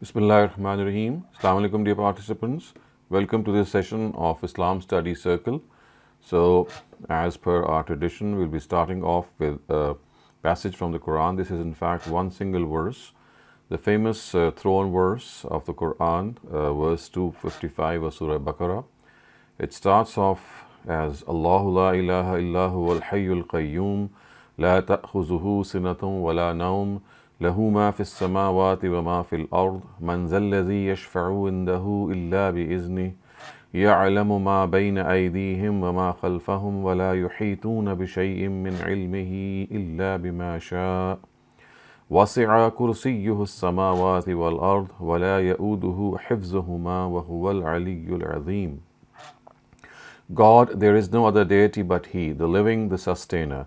Bismillahirrahmanirrahim. Assalamu alaikum, dear participants. Welcome to this session of Islam Study Circle. So, as per our tradition, we'll be starting off with a passage from the Quran. This is, in fact, one single verse, the famous throne verse of the Quran, verse 255 of Surah Baqarah. It starts off as Allahu la ilaha illahu al hayyul qayyum la ta'khuzuhu sinatun wa la nawm له ما في السماوات وما في الأرض من ذا الذي يشفع عنده إلا بإذنه يعلم ما بين أيديهم وما خلفهم ولا يحيطون بشيء من علمه إلا بما شاء وسع كرسيه السماوات والأرض ولا يؤوده حفظهما وهو العلي العظيم. God, there is no other deity but He, the living, the sustainer.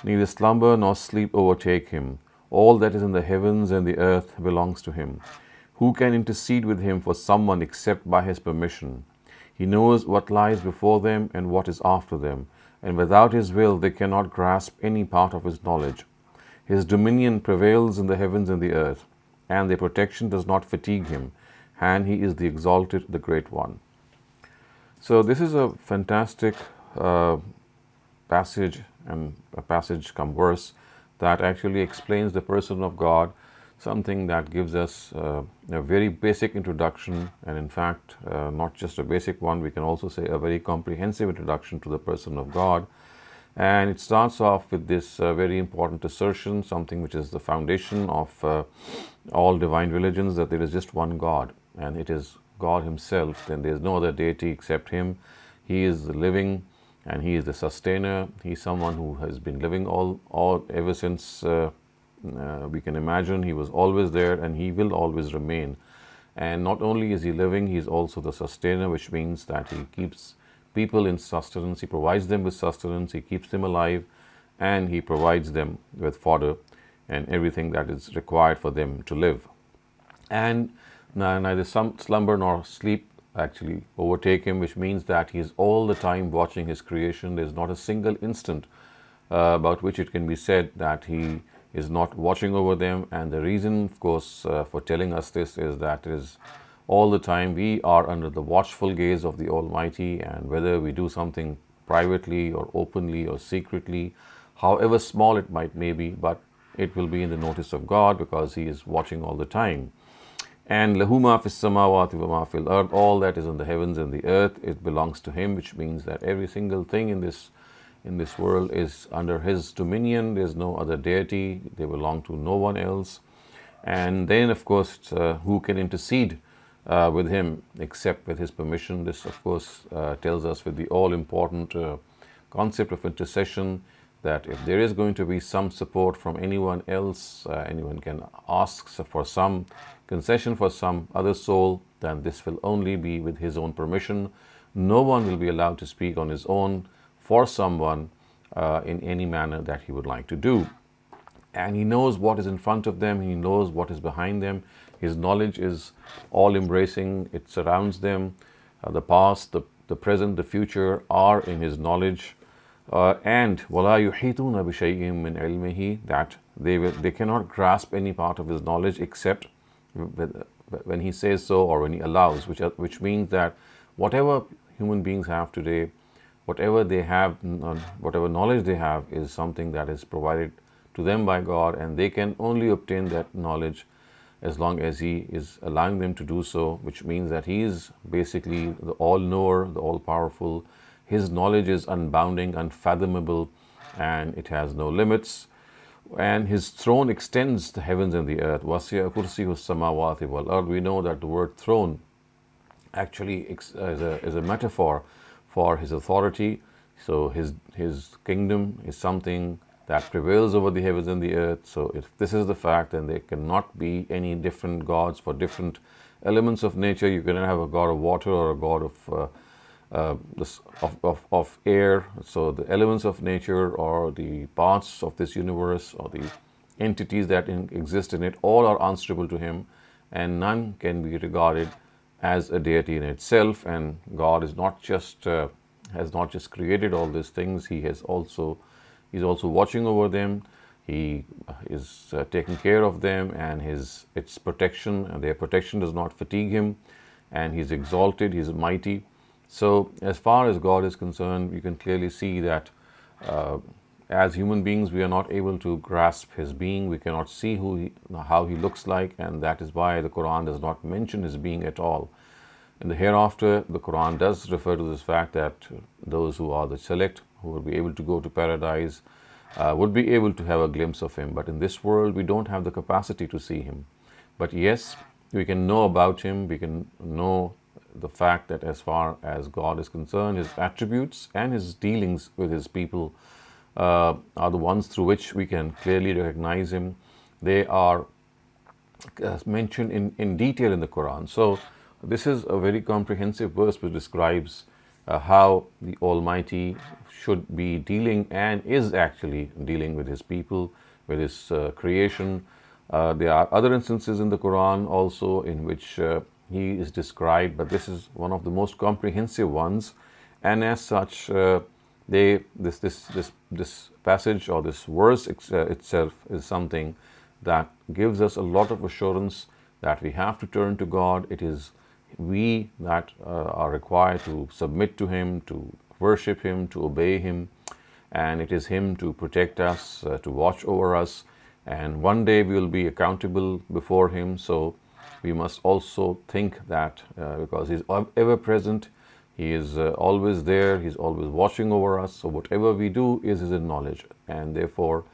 Neither slumber nor sleep overtake Him. All that is in the heavens and the earth belongs to Him. Who can intercede with Him for someone except by His permission? He knows what lies before them and what is after them, and without His will they cannot grasp any part of His knowledge. His dominion prevails in the heavens and the earth, and their protection does not fatigue Him, and He is the exalted, the great one. So this is a fantastic passage, and a passage come verse that actually explains the person of God, something that gives us a very basic introduction, and in fact, not just a basic one, we can also say a very comprehensive introduction to the person of God. And it starts off with this very important assertion, something which is the foundation of all divine religions, that there is just one God, and it is God Himself. Then there is no other deity except Him. He is the living, and He is the sustainer. He is someone who has been living all ever since we can imagine. He was always there, and He will always remain. And not only is He living, He is also the sustainer, which means that He keeps people in sustenance. He provides them with sustenance. He keeps them alive, and He provides them with fodder and everything that is required for them to live. And neither slumber nor sleep actually overtake Him, which means that He is all the time watching His creation. There is not a single instant about which it can be said that He is not watching over them. And the reason, of course, for telling us this is that it is all the time we are under the watchful gaze of the Almighty, and whether we do something privately or openly or secretly, however small it may be, but it will be in the notice of God because He is watching all the time. And lahu ma fis samawati wa ma fil ard, all that is in the heavens and the earth, it belongs to Him, which means that every single thing in this world is under His dominion. There is no other deity. They belong to no one else. And then, of course, who can intercede with Him except with His permission? This, of course, tells us with the all-important concept of intercession, that if there is going to be some support from anyone else, anyone can ask for some concession for some other soul, then this will only be with his own permission. No one will be allowed to speak on his own for someone in any manner that he would like to do. And He knows what is in front of them. He knows what is behind them. His knowledge is all-embracing. It surrounds them. The past, the present, the future are in His knowledge. And وَلَا يُحِيطُونَ بِشَيْءٍ مِّنْ عِلْمِهِ, that they cannot grasp any part of His knowledge except when He says so or when He allows, which means that whatever human beings have today, whatever they have, whatever knowledge they have, is something that is provided to them by God, and they can only obtain that knowledge as long as He is allowing them to do so, which means that He is basically the all-knower, the all-powerful. His knowledge is unbounding, unfathomable, and it has no limits. And His throne extends the heavens and the earth. وَسِعَ كُرْسِيهُ السَّمَاوَاتِ وَالْأَرْضِ. We know that the word throne actually is a metaphor for His authority. So His kingdom is something that prevails over the heavens and the earth. So if this is the fact, then there cannot be any different gods for different elements of nature. You cannot have a god of water or a god of air. So the elements of nature, or the parts of this universe, or the entities that exist in it, all are answerable to Him, and none can be regarded as a deity in itself. And God is not just has not just created all these things. He's also watching over them. He is taking care of them, and its protection, and their protection does not fatigue him, and he's exalted, he's mighty. So as far as God is concerned, you can clearly see that as human beings, we are not able to grasp his being. We cannot see how he looks like, and that is why the Quran does not mention his being at all. In the hereafter, the Quran does refer to this fact that those who are the select, who will be able to go to paradise, would be able to have a glimpse of him. But in this world, we don't have the capacity to see him. But yes, we can know about him. We can know the fact that as far as God is concerned, his attributes and his dealings with his people are the ones through which we can clearly recognize him. They are mentioned in detail in the Quran. So this is a very comprehensive verse which describes how the Almighty should be dealing and is actually dealing with his people, with his creation. There are other instances in the Quran also in which he is described, but this is one of the most comprehensive ones, and as such, this passage or this verse itself is something that gives us a lot of assurance that we have to turn to God. It is we that are required to submit to him, to worship him, to obey him, and it is him to protect us, to watch over us, and one day we will be accountable before him. So we must also think that because he's ever present, he is always there, he's always watching over us. So whatever we do is in knowledge, and therefore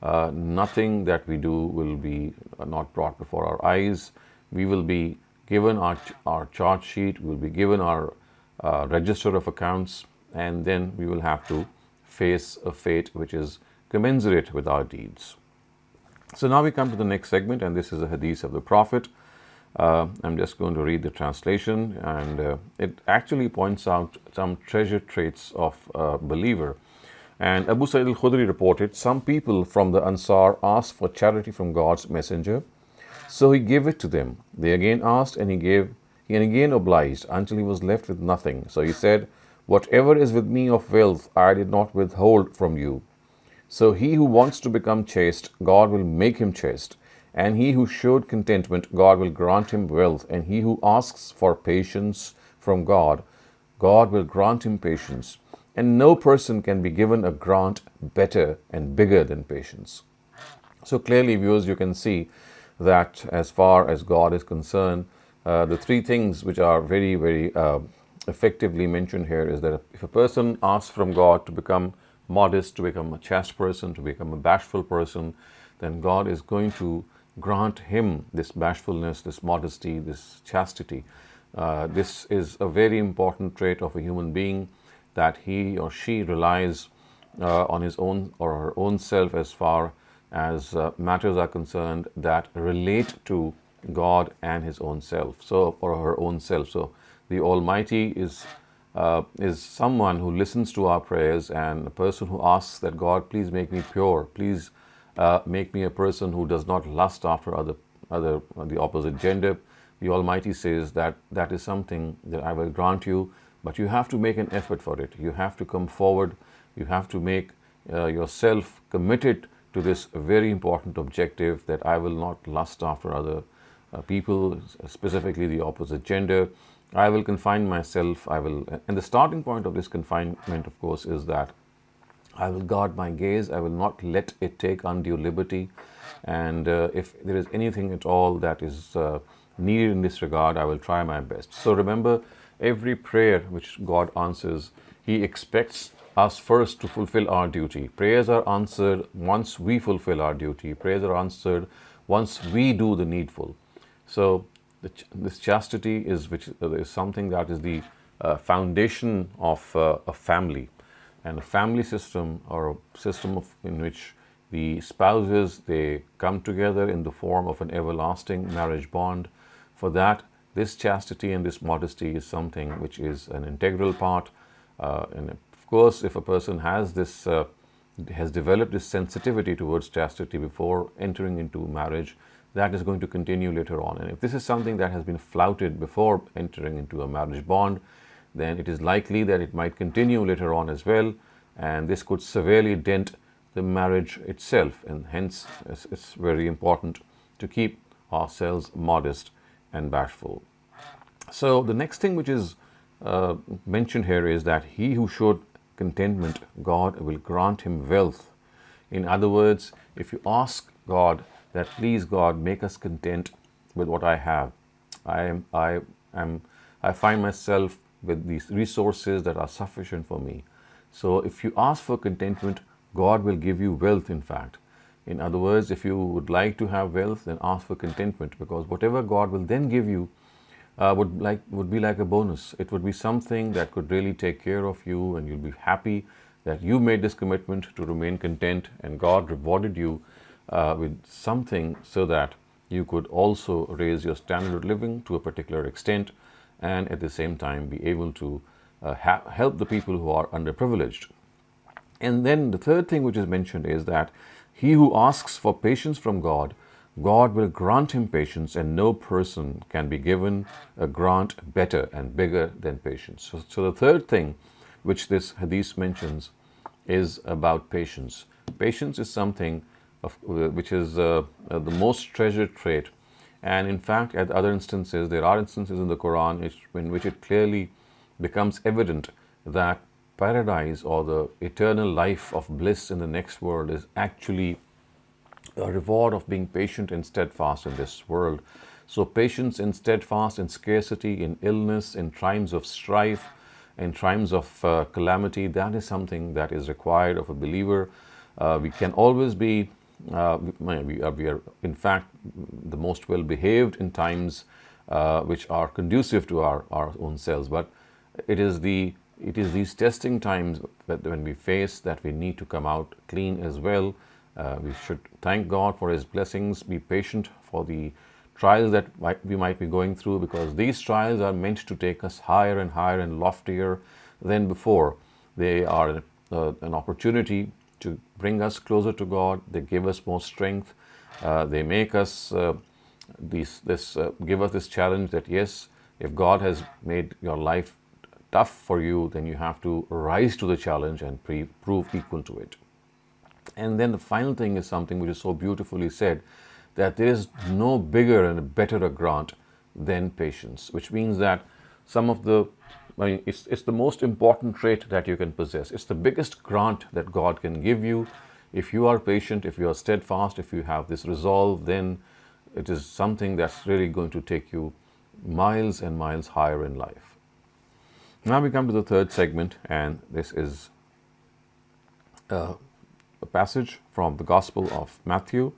nothing that we do will be not brought before our eyes. We will be given our charge sheet, we will be given our register of accounts, and then we will have to face a fate which is commensurate with our deeds. So now we come to the next segment, and this is a hadith of the Prophet. I'm just going to read the translation, and it actually points out some treasured traits of a believer. And Abu Sa'id al-Khudri reported, some people from the Ansar asked for charity from God's messenger, so he gave it to them. They again asked, and he gave. He again obliged until he was left with nothing. So he said, whatever is with me of wealth, I did not withhold from you. So he who wants to become chaste, God will make him chaste. And he who showed contentment, God will grant him wealth. And he who asks for patience from God, God will grant him patience. And no person can be given a grant better and bigger than patience. So clearly, viewers, you can see that as far as God is concerned, the three things which are very, very effectively mentioned here is that if a person asks from God to become modest, to become a chaste person, to become a bashful person, then God is going to grant him this bashfulness, this modesty, this chastity. This is a very important trait of a human being, that he or she relies on his own or her own self as far as matters are concerned that relate to God and his own self, so or her own self. So the Almighty is someone who listens to our prayers, and a person who asks that God, please make me pure, please make me a person who does not lust after the opposite gender. The Almighty says that that is something that I will grant you, but you have to make an effort for it. You have to come forward. You have to make yourself committed to this very important objective, that I will not lust after other people, specifically the opposite gender. I will confine myself. And the starting point of this confinement, of course, is that I will guard my gaze. I will not let it take undue liberty. And if there is anything at all that is needed in this regard, I will try my best. So remember, every prayer which God answers, he expects us first to fulfill our duty. Prayers are answered once we fulfill our duty. Prayers are answered once we do the needful. So this chastity is something that is the foundation of a family, and a family system, or a system in which the spouses, they come together in the form of an everlasting marriage bond. For that, this chastity and this modesty is something which is an integral part. And of course, if a person has developed this sensitivity towards chastity before entering into marriage, that is going to continue later on. And if this is something that has been flouted before entering into a marriage bond, then it is likely that it might continue later on as well, and this could severely dent the marriage itself, and hence it's very important to keep ourselves modest and bashful. So the next thing which is mentioned here is that he who showed contentment, God will grant him wealth. In other words, if you ask God that, please God, make us content with what I have. I find myself with these resources that are sufficient for me. So if you ask for contentment, God will give you wealth, in fact. In other words, if you would like to have wealth, then ask for contentment, because whatever God will then give you would be like a bonus. It would be something that could really take care of you, and you'll be happy that you made this commitment to remain content, and God rewarded you with something so that you could also raise your standard of living to a particular extent, and at the same time be able to help the people who are underprivileged. And then the third thing which is mentioned is that he who asks for patience from God, God will grant him patience, and no person can be given a grant better and bigger than patience. So the third thing which this hadith mentions is about patience. Patience is something which is the most treasured trait. And in fact, at other instances, there are instances in the Qur'an in which it clearly becomes evident that paradise, or the eternal life of bliss in the next world, is actually a reward of being patient and steadfast in this world. So patience and steadfast in scarcity, in illness, in times of strife, in times of calamity, that is something that is required of a believer. We can always be, we are in fact the most well behaved in times which are conducive to our own selves, but it is these testing times that when we face, that we need to come out clean as well. We should thank God for his blessings, be patient for the trials that we might be going through, because these trials are meant to take us higher and higher and loftier than before. They are an opportunity to bring us closer to God. They give us more strength. They make us give us this challenge that, yes, if God has made your life tough for you, then you have to rise to the challenge and prove equal to it. And then the final thing is something which is so beautifully said, that there is no bigger and better a grant than patience, which means that it's the most important trait that you can possess. It's the biggest grant that God can give you. If you are patient, if you are steadfast, if you have this resolve, then it is something that's really going to take you miles and miles higher in life. Now we come to the third segment, and this is a passage from the Gospel of Matthew,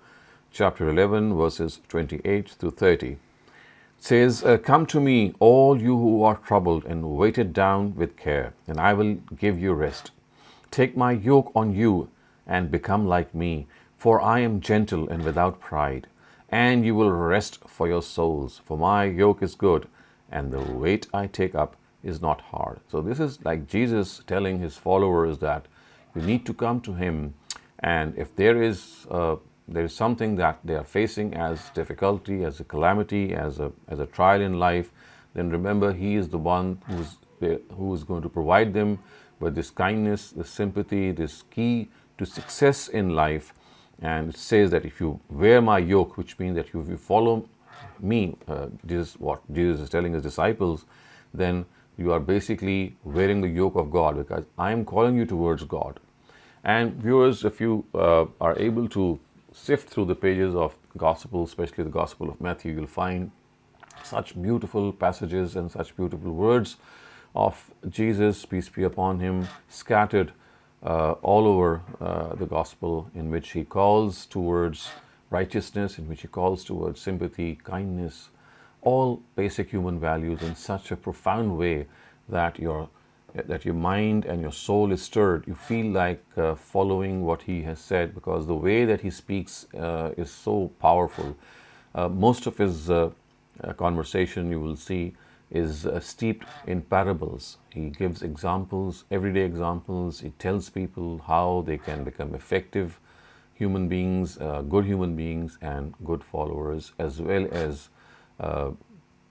chapter 11, verses 28 to 30. It says, "Come to me, all you who are troubled and weighted down with care, and I will give you rest. Take my yoke on you and become like me, for I am gentle and without pride, and you will rest for your souls. For my yoke is good, and the weight I take up is not hard." So this is like Jesus telling his followers that you need to come to him, and if there is something that they are facing as difficulty, as a calamity, as a trial in life, then remember he is the one who is going to provide them with this kindness, this sympathy, this key to success in life. And it says that if you wear my yoke, which means that if you follow me, what Jesus is telling his disciples, then you are basically wearing the yoke of God, because I am calling you towards God. And viewers, if you are able to sift through the pages of Gospel, especially the Gospel of Matthew, you'll find such beautiful passages and such beautiful words of Jesus, peace be upon him, scattered all over the Gospel, in which he calls towards righteousness, in which he calls towards sympathy, kindness, all basic human values in such a profound way that your mind and your soul is stirred. You feel like following what he has said, because the way that he speaks is so powerful. Most of his conversation, you will see, is steeped in parables. He gives examples, everyday examples. He tells people how they can become effective human beings, good human beings, and good followers, as well as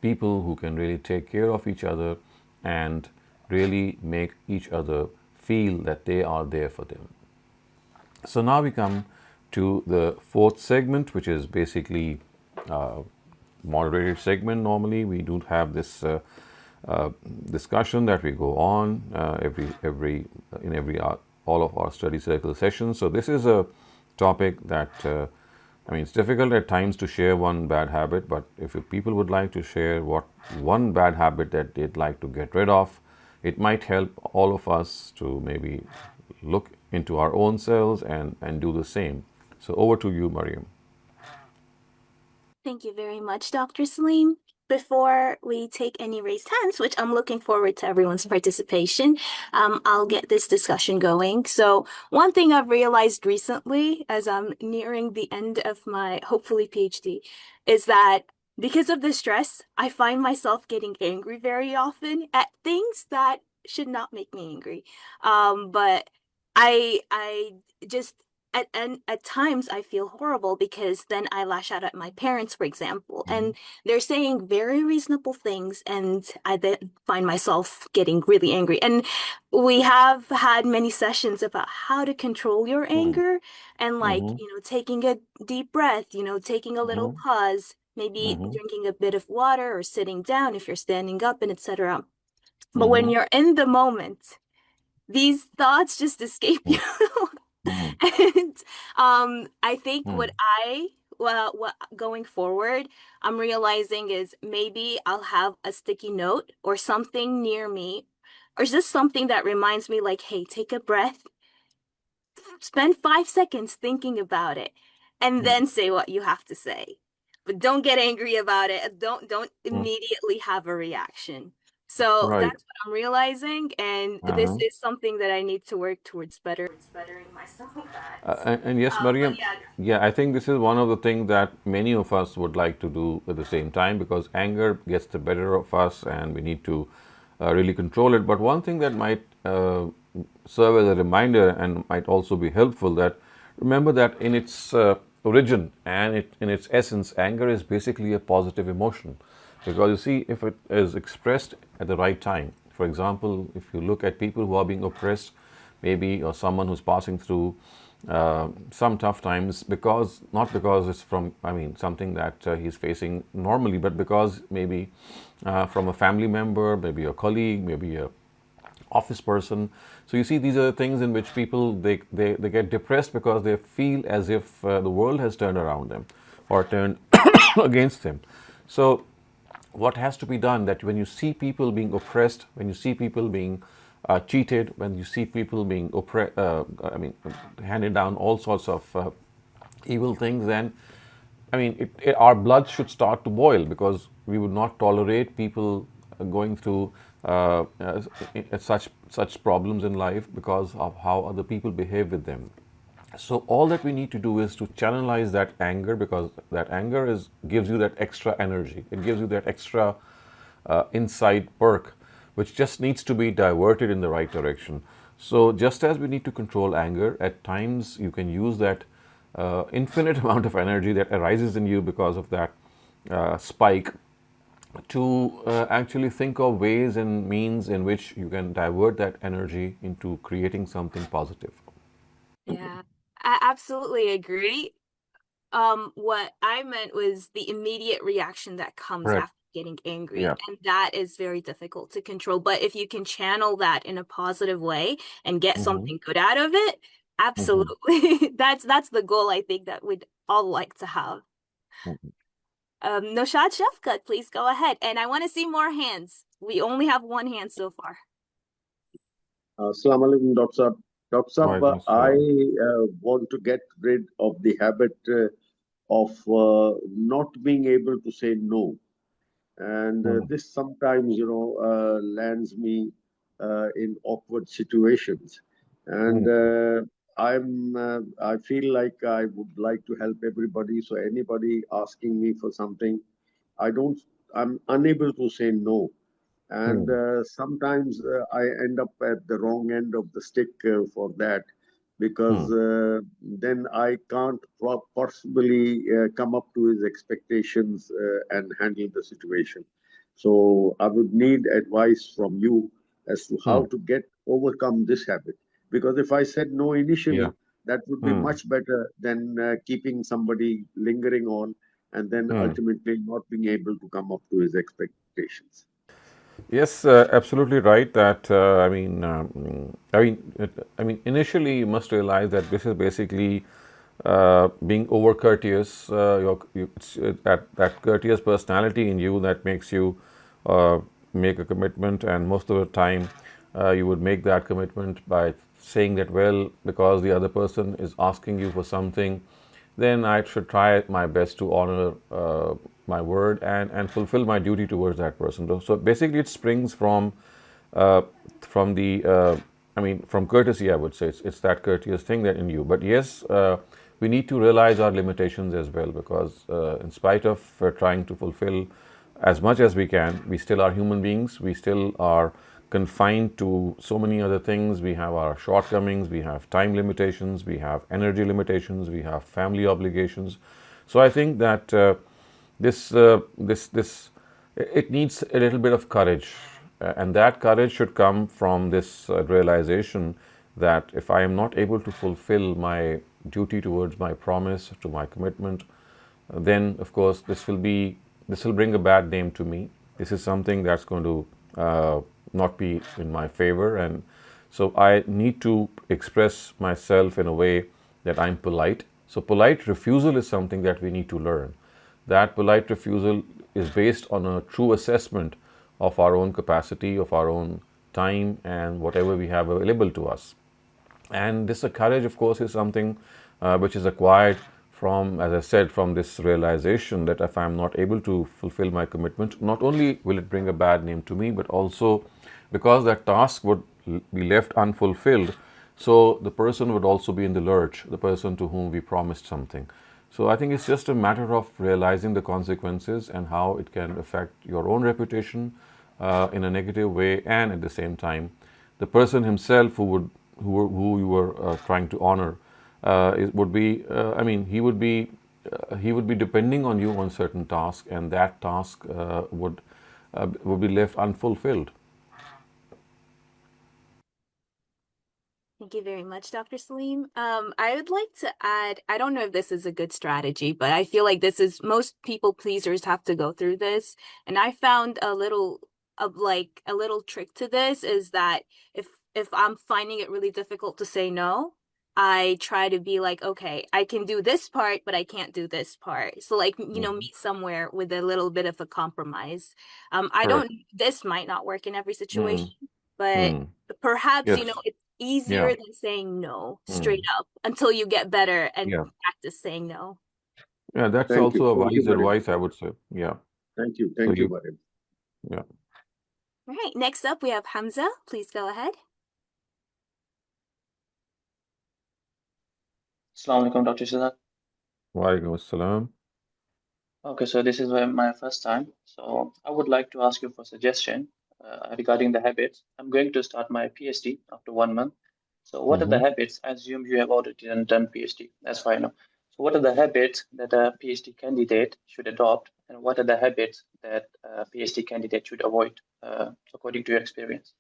people who can really take care of each other and really make each other feel that they are there for them. So now we come to the fourth segment, which is basically uh, moderated segment. Normally, we do have this discussion that we go on every all of our study circle sessions. So this is a topic that I mean, it's difficult at times to share one bad habit, but if people would like to share what one bad habit that they'd like to get rid of, it might help all of us to maybe look into our own selves and do the same. So over to you, Mariam. Thank you very much, Dr. Saleem. Before we take any raised hands, which I'm looking forward to everyone's participation, I'll get this discussion going. So, one thing I've realized recently as I'm nearing the end of my hopefully PhD is that because of the stress, I find myself getting angry very often at things that should not make me angry. But I just at times I feel horrible because then I lash out at my parents, for example, and they're saying very reasonable things, and I then find myself getting really angry. And we have had many sessions about how to control your anger and like, Mm-hmm. taking a deep breath, taking a little Mm-hmm. pause, maybe Mm-hmm. drinking a bit of water or sitting down if you're standing up and etc. But when Mm-hmm. you're in the moment, these thoughts just escape you. Mm-hmm. And I think what going forward, I'm realizing is maybe I'll have a sticky note or something near me, or just something that reminds me, like, hey, take a breath, spend 5 seconds thinking about it, and then say what you have to say. But don't get angry about it. Don't Mm-hmm. immediately have a reaction. So Right. that's what I'm realizing, and this Uh-huh. is something that I need to work towards bettering myself at. And yes, But Mariam, yeah, yeah, I think this is one of the things that many of us would like to do at the same time because anger gets the better of us and we need to really control it. But one thing that might serve as a reminder and might also be helpful that remember that in its origin and in its essence, anger is basically a positive emotion. Because you see, if it is expressed at the right time, for example, if you look at people who are being oppressed, maybe, or someone who's passing through some tough times, because not because it's from, I mean, something that he's facing normally, but because maybe from a family member, maybe a colleague, maybe a office person. So you see, these are the things in which people they get depressed because they feel as if the world has turned around them or turned against them. So what has to be done that when you see people being oppressed, when you see people being cheated, when you see people being I mean, handed down all sorts of evil things, then I mean, our blood should start to boil because we would not tolerate people going through such problems in life because of how other people behave with them. So all that we need to do is to channelize that anger because that anger is gives you that extra energy. It gives you that extra inside perk, which just needs to be diverted in the right direction. So just as we need to control anger, at times you can use that infinite amount of energy that arises in you because of that spike to actually think of ways and means in which you can divert that energy into creating something positive. yeah, I absolutely agree. What I meant was the immediate reaction that comes Correct. after getting angry, Yeah. and that is very difficult to control. But if you can channel that in a positive way and get Mm-hmm. something good out of it, Mm-hmm. absolutely. That's the goal I think that we'd all like to have. Noshad Shafkat, please go ahead. And I want to see more hands. We only have one hand so far. Assalamu alaikum, Dr. Saab. Dr. Saab, Walaikum I assalam. want to get rid of the habit of not being able to say no. And Hmm. this sometimes, lands me in awkward situations. And Hmm. I feel like I would like to help everybody. So anybody asking me for something, I don't, I'm unable to say no. And Hmm. sometimes I end up at the wrong end of the stick for that because Hmm. then I can't possibly come up to his expectations and handle the situation. So I would need advice from you as to Hmm. how to get overcome this habit. Because if I said no Yeah. initially, That would be much better than keeping somebody lingering on and then ultimately not being able to come up to his expectations. Yes, absolutely right. That initially you must realize that this is basically being over courteous. That courteous personality in you that makes you make a commitment, and most of the time you would make that commitment by saying that, well, because the other person is asking you for something, then I should try my best to honor my word and fulfill my duty towards that person. So basically, it springs uh, from the from courtesy. I would say it's that courteous thing that in you. But yes, we need to realize our limitations as well, because in spite of trying to fulfill as much as we can, we still are human beings. We still are confined to so many other things. We have our shortcomings, we have time limitations, we have energy limitations, we have family obligations. So I think that this it needs a little bit of courage, and that courage should come from this realization that if I am not able to fulfill my duty towards my promise, to my commitment, then of course this will bring a bad name to me. This is something that's going to not be in my favor, and so I need to express myself in a way that I'm polite. So polite refusal is something that we need to learn. That polite refusal is based on a true assessment of our own capacity, of our own time, and whatever we have available to us. And this courage, of course, is something which is acquired from, as I said, from this realization that if I'm not able to fulfill my commitment, not only will it bring a bad name to me, but also because that task would be left unfulfilled, so the person would also be in the lurch, the person to whom we promised something. So I think it's just a matter of realizing the consequences and how it can affect your own reputation in a negative way, and at the same time, the person himself who you were trying to honor would be he would be depending on you on certain task, and that task would be left unfulfilled. Thank you very much, Dr. Saleem. I would like to add, I don't know if this is a good strategy, but I feel like this is, most people pleasers have to go through this. And I found a little trick to this is that if I'm finding it really difficult to say no, I try to be like, okay, I can do this part, but I can't do this part. So like, meet somewhere with a little bit of a compromise. Correct. This might not work in every situation, Mm, but mm. perhaps, Yes. it's easier Yeah. than saying no straight Mm. up until you get better and Yeah. practice saying no. Yeah. That's Thank you. also a Thank you wise very much. advice, I would say. Yeah. Thank you. So Thank you you, very much. yeah. All right, next up we have Hamza. Please go ahead. Assalamu alaikum, Dr. Shehzad. Wa alaikum assalam. Okay, so this is my first time. So I would like to ask you for suggestion regarding the habits. I'm going to start my PhD after 1 month. So what are the Mm-hmm. habits? I assume you have already done PhD. That's fine. So what are the habits that a PhD candidate should adopt, and what are the habits that a PhD candidate should avoid, according to your experience?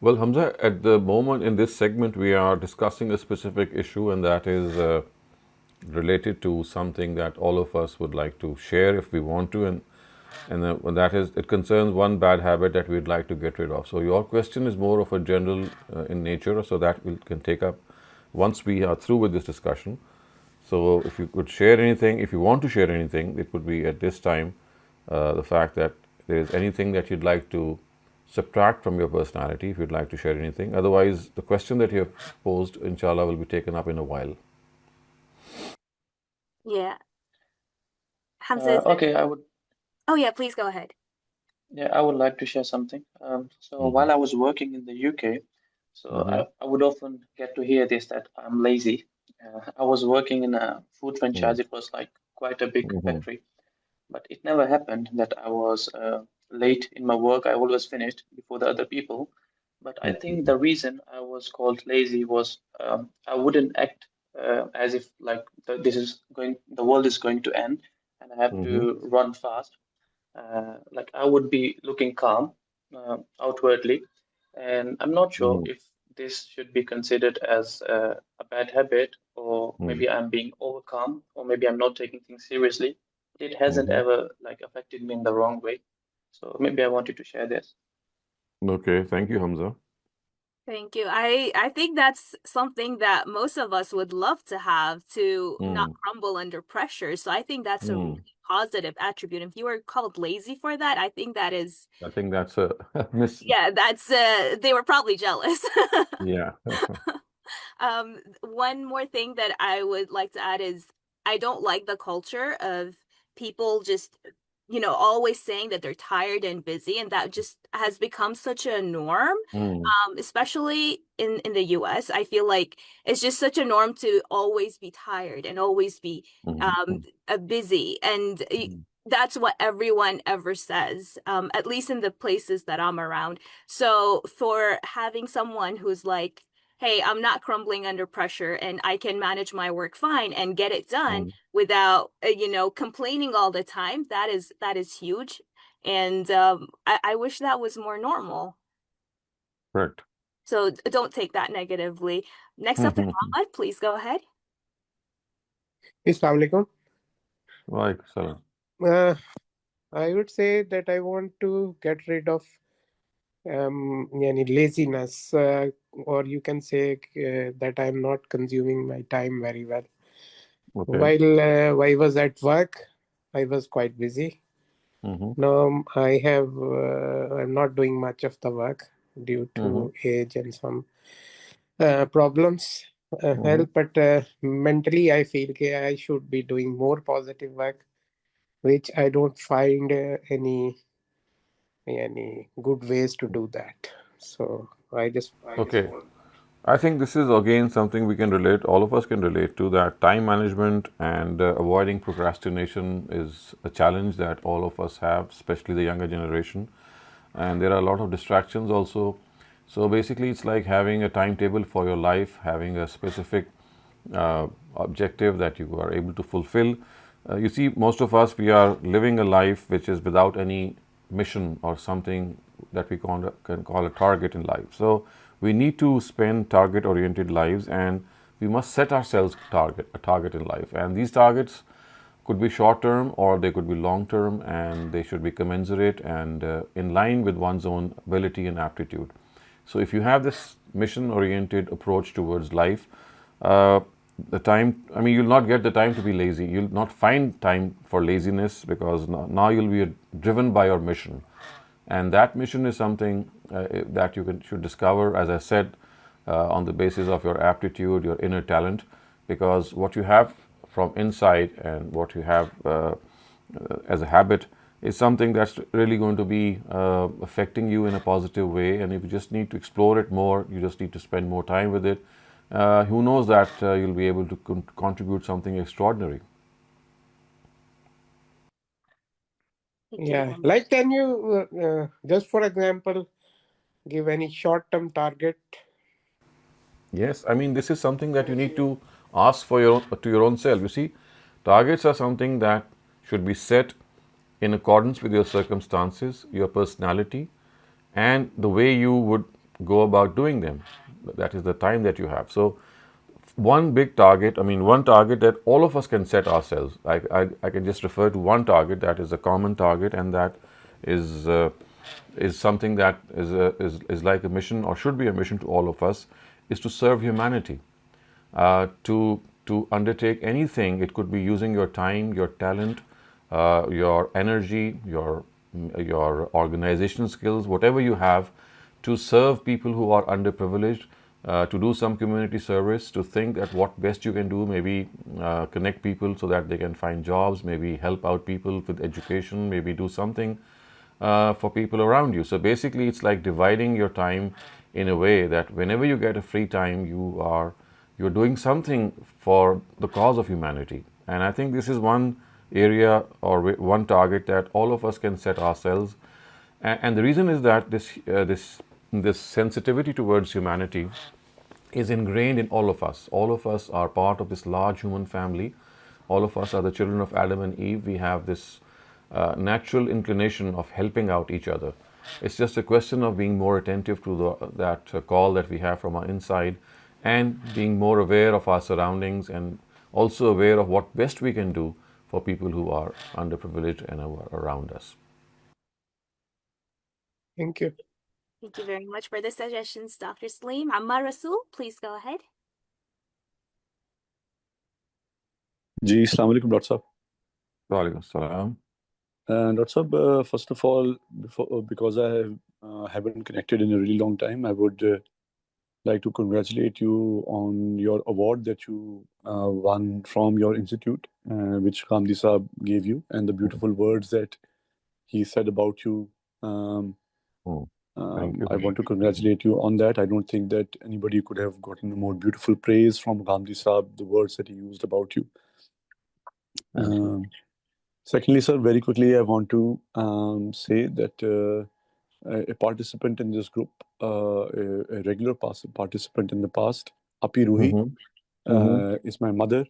Well, Hamza, at the moment in this segment, we are discussing a specific issue, and that is related to something that all of us would like to share if we want to, and that is, it concerns one bad habit that we'd like to get rid of. So your question is more of a general in nature, so that we can take up once we are through with this discussion. So if you could share anything, if you want to share anything, it would be at this time the fact that there is anything that you'd like to subtract from your personality, if you'd like to share anything. Otherwise, the question that you have posed, inshallah, will be taken up in a while. Yeah. Hamza, is there... Okay, I would. Oh yeah, please go ahead. Yeah, I would like to share something. So while I was working in the UK, so Mm-hmm. I would often get to hear this that I'm lazy. I was working in a food franchise. It was like quite a big Mm-hmm. factory, but it never happened that I was late in my work. I always finished before the other people. But I think the reason I was called lazy was I wouldn't act as if like the world is going to end, and I have Mm-hmm. to run fast. Like I would be looking calm outwardly, and I'm not sure Mm-hmm. if this should be considered as a bad habit, or Mm. maybe I'm being overcome, or maybe I'm not taking things seriously. It hasn't Mhm. ever like affected me in the wrong way. So maybe I wanted to share this. Okay, thank you, Hamza. Thank you. I think that's something that most of us would love to have, to not Mm. crumble under pressure. So I think that's a really Mm. positive attribute. If you were called lazy for that, I think that is, I think that's a miss. yeah, that's they were probably jealous. Yeah. One more thing that I would like to add is I don't like the culture of people just, always saying that they're tired and busy, and that just has become such a norm. Mm. Especially in the US, I feel like it's just such a norm to always be tired and always be Mhm. busy, and Mhm. that's what everyone ever says, at least in the places that I'm around. So for having someone who's like, hey, I'm not crumbling under pressure and I can manage my work fine and get it done Mm. without, complaining all the time, that is huge. And I wish that was more normal. Correct. So don't take that negatively. Next up is Ahmad. Please go ahead. Assalamu alaikum. Like, salam. Uh, I would say that I want to get rid of laziness, or you can say that I'm not consuming my time very well. Okay. While I was at work, I was quite busy. Mm-hmm. Now I'm not doing much of the work due Mm-hmm. to age and some problems, Mm-hmm. health. But mentally, I feel I should be doing more positive work, which I don't find any good ways to do that. So I just Okay. want. I think this is again something we can relate, all of us can relate to, that time management and avoiding procrastination is a challenge that all of us have, especially the younger generation. And there are a lot of distractions also. So basically, it's like having a timetable for your life, having a specific objective that you are able to fulfill. You see, most of us, we are living a life which is without any mission or something that we can call a target in life. So we need to spend target oriented lives, and we must set ourselves a target in life. And these targets could be short term or they could be long term, and they should be commensurate and in line with one's own ability and aptitude. So if you have this mission oriented approach towards life, you'll not get the time to be lazy. You'll not find time for laziness, because now you'll be driven by your mission. And that mission is something that you should discover, as I said, on the basis of your aptitude, your inner talent, because what you have from inside and what you have as a habit is something that's really going to be affecting you in a positive way. And if you just need to explore it more, you just need to spend more time with it, who knows that you'll be able to contribute something extraordinary. Yeah, like can you just for example give any short-term target? Yes, I mean, this is something that you need to ask for to your own self. You see, targets are something that should be set in accordance with your circumstances, your personality, and the way you would go about doing them. That is the time that you have. So, one target that all of us can set ourselves. I can just refer to one target that is a common target, and that is something that is like a mission, or should be a mission to all of us, is to serve humanity, to undertake anything. It could be using your time, your talent, your energy, your organization skills, whatever you have, to serve people who are underprivileged, to do some community service, to think that what best you can do, maybe connect people so that they can find jobs, maybe help out people with education, maybe do something for people around you. So basically, it's like dividing your time in a way that whenever you get a free time, you're doing something for the cause of humanity. And I think this is one area or one target that all of us can set ourselves. And the reason is that this sensitivity towards humanity is ingrained in all of us. All of us are part of this large human family. All of us are the children of Adam and Eve. We have this natural inclination of helping out each other. It's just a question of being more attentive to that call that we have from our inside, and being more aware of our surroundings, and also aware of what best we can do for people who are underprivileged and are around us. Thank you. Thank you very much for the suggestions, Dr. Saleem. Ammar Rasul, please go ahead. जी अस्सलाम वालेकुम doctor साहब. Walaikum salam. Dr. Saab, first of all, because I haven't connected in a really long time, I would like to congratulate you on your award that you won from your institute, which Ghamidi Saab gave you, and the beautiful words that he said about you. Thank you. I want to congratulate you on that. I don't think that anybody could have gotten a more beautiful praise from Ghamidi Saab, the words that he used about you. Secondly, sir, very quickly, I want to say that a participant in this group, a regular participant in the past, Api Ruhi, is my mother,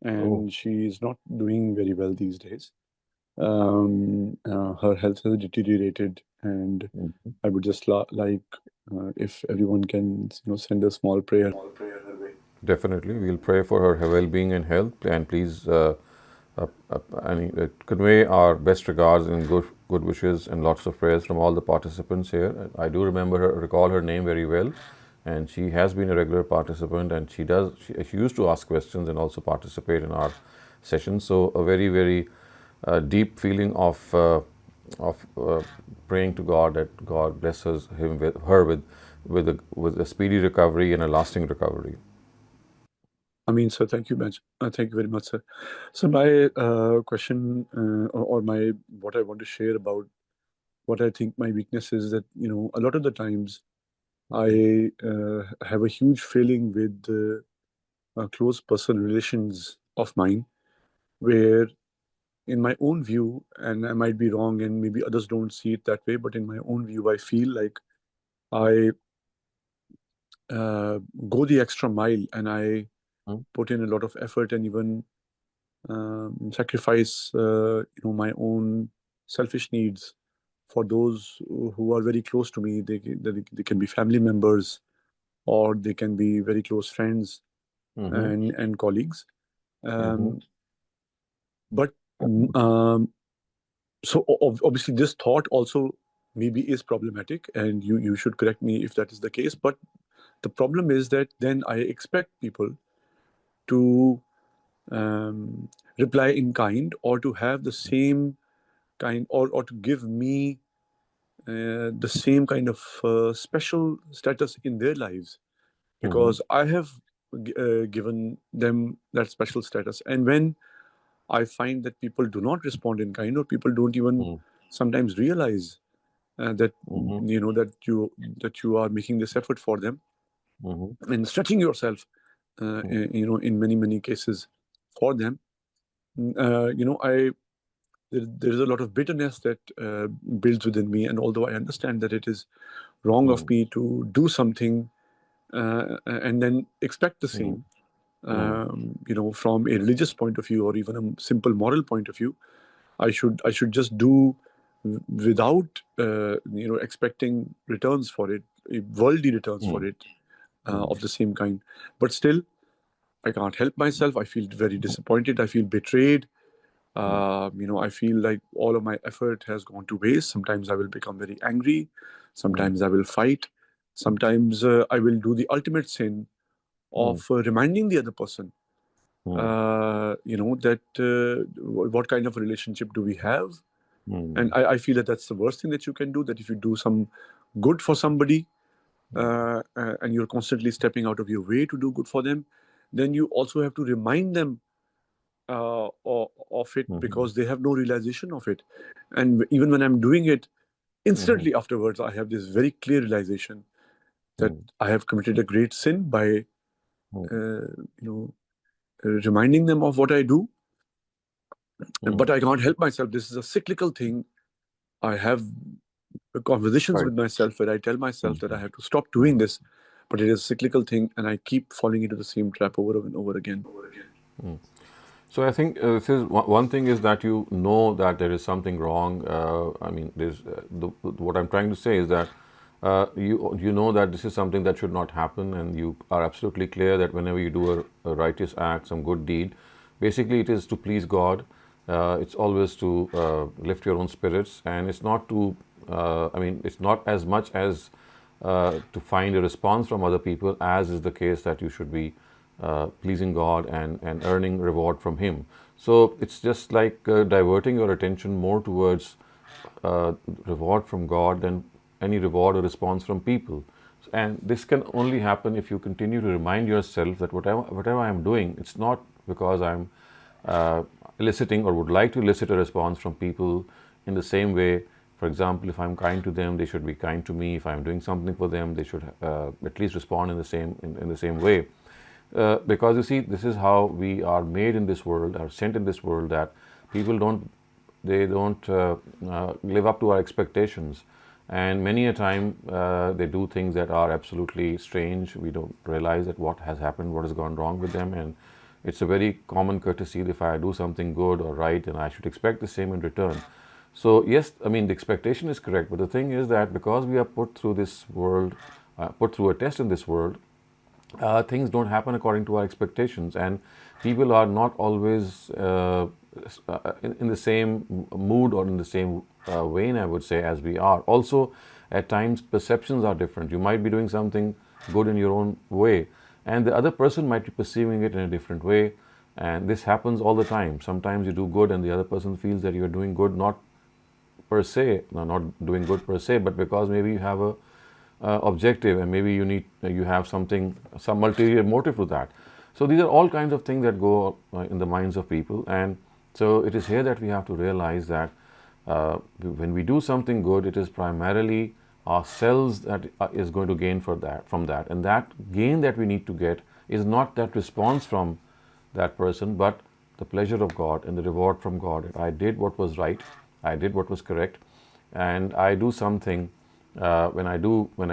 and she is not doing very well these days. Her health has deteriorated, and I would just like if everyone can, send a small prayer her way. Definitely, we'll pray for her well-being and health, and please convey our best regards and good wishes and lots of prayers from all the participants here. I do recall her name very well, and she has been a regular participant, and she used to ask questions and also participate in our sessions. So a very, very deep feeling of praying to God that God blesses her with a speedy recovery and a lasting recovery. Amin, sir. Thank you much. Thank you very much, sir. So my question or what I want to share about what I think my weakness is that, a lot of the times I have a huge feeling with close personal relations of mine, where in my own view, and I might be wrong and maybe others don't see it that way, but in my own view, I feel like I go the extra mile, and I put in a lot of effort and even sacrifice, my own selfish needs for those who are very close to me. They can be family members, or they can be very close friends and colleagues. But so obviously this thought also maybe is problematic, and you should correct me if that is the case. But the problem is that then I expect people to reply in kind, or to have the same kind, or to give me the same kind of special status in their lives, because I have given them that special status. And when I find that people do not respond in kind, or people don't even sometimes realize that that you are making this effort for them and stretching yourself, in many cases for them, there is a lot of bitterness that builds within me. And although I understand that it is wrong of me to do something and then expect the same, from a religious point of view, or even a simple moral point of view, I should just do without expecting returns for it, worldly returns for it, of the same kind. But still, I can't help myself. I feel very disappointed. I feel betrayed. I feel like all of my effort has gone to waste. Sometimes I will become very angry. Sometimes I will fight. Sometimes I will do the ultimate sin of reminding the other person, that what kind of a relationship do we have? And I feel that that's the worst thing that you can do, that if you do some good for somebody, and you're constantly stepping out of your way to do good for them, then you also have to remind them of it, because they have no realization of it. And even when I'm doing it, instantly afterwards, I have this very clear realization that I have committed a great sin by reminding them of what I do. But I can't help myself. This is a cyclical thing. I have conversations with myself where I tell myself that I have to stop doing this, but it is a cyclical thing, and I keep falling into the same trap over and over again. So I think this is one thing is that you know that there is something wrong. I mean, what I'm trying to say is that you know that this is something that should not happen, and you are absolutely clear that whenever you do a righteous act, some good deed, basically it is to please God. It's always to lift your own spirits, and it's not to. I mean, it's not as much as to find a response from other people, as is the case that you should be pleasing God and earning reward from Him. So it's just like diverting your attention more towards reward from God than any reward or response from people. And this can only happen if you continue to remind yourself that whatever I'm doing, it's not because I'm eliciting or would like to elicit a response from people in the same way. For example, if I'm kind to them, they should be kind to me. If I'm doing something for them, they should at least respond in the same way. Because you see, this is how we are made in this world, are sent in this world, that people don't live up to our expectations, and many a time they do things that are absolutely strange. We don't realize that what has happened, what has gone wrong with them, and it's a very common courtesy that if I do something good or right, then I should expect the same in return. So yes, I mean, the expectation is correct, but the thing is that because we are put through this world, put through a test in this world, things don't happen according to our expectations, and people are not always in the same mood or in the same vein, I would say, as we are. Also, at times perceptions are different. You might be doing something good in your own way, and the other person might be perceiving it in a different way, and this happens all the time. Sometimes you do good and the other person feels that you're doing good, not per se, no, not doing good per se, but because maybe you have a objective, and maybe you have some ulterior motive to that. So these are all kinds of things that go in the minds of people, and so it is here that we have to realize that when we do something good, it is primarily ourselves that is going to gain from that, and that gain that we need to get is not that response from that person, but the pleasure of God and the reward from God. I did what was right, I did what was correct, and I do something. When I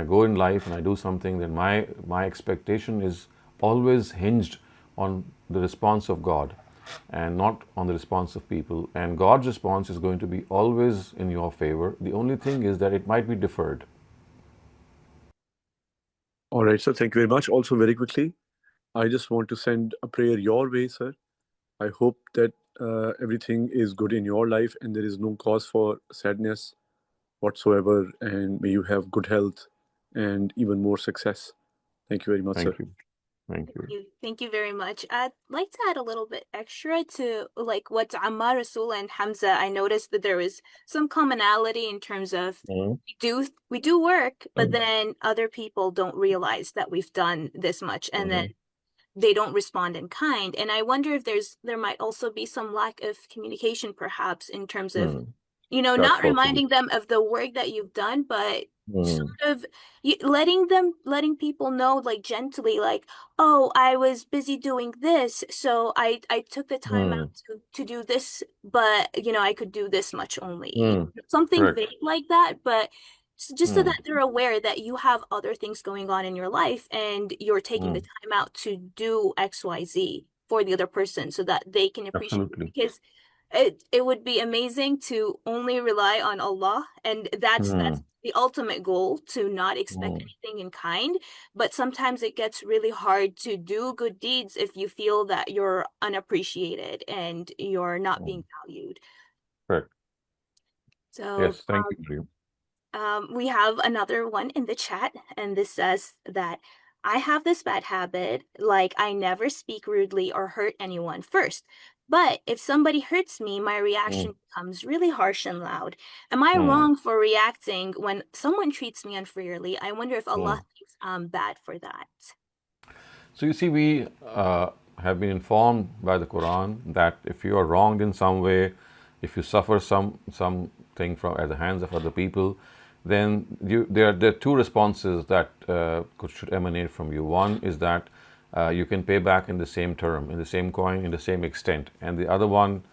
go in life and I do something, then my expectation is always hinged on the response of God and not on the response of people. And God's response is going to be always in your favor. The only thing is that it might be deferred. All right, sir. Thank you very much. Also, very quickly, I just want to send a prayer your way, sir. I hope that everything is good in your life and there is no cause for sadness whatsoever, and may you have good health and even more success. Thank you very much, sir. Thank you. Thank you. Thank you very much. I'd like to add a little bit extra to like what Ammar, Rasul, and Hamza. I noticed that there was some commonality in terms of we do work, but then other people don't realize that we've done this much, and then they don't respond in kind. And I wonder if there might also be some lack of communication, perhaps, in terms of That's not possible. reminding them of the work that you've done, but sort of letting people know, like, gently, like, oh, I was busy doing this, so I took the time out to do this, but I could do this much only. Something Correct. vague like that, but just so that they're aware that you have other things going on in your life and you're taking the time out to do XYZ for the other person so that they can appreciate it. Absolutely. Because it would be amazing to only rely on Allah, and that's the ultimate goal, to not expect anything in kind. But sometimes it gets really hard to do good deeds if you feel that you're unappreciated and you're not being valued. Correct. So Yes, thank you. we have another one in the chat, and this says that I have this bad habit, like I never speak rudely or hurt anyone first. But if somebody hurts me, my reaction becomes really harsh and loud. Am I wrong for reacting when someone treats me unfairly? I wonder if Allah thinks I'm bad for that. So you see, we have been informed by the Quran that if you are wronged in some way, if you suffer something at the hands of other people, then there are two responses that should emanate from you. One is that you can pay back in the same term, in the same coin, in the same extent. And the other one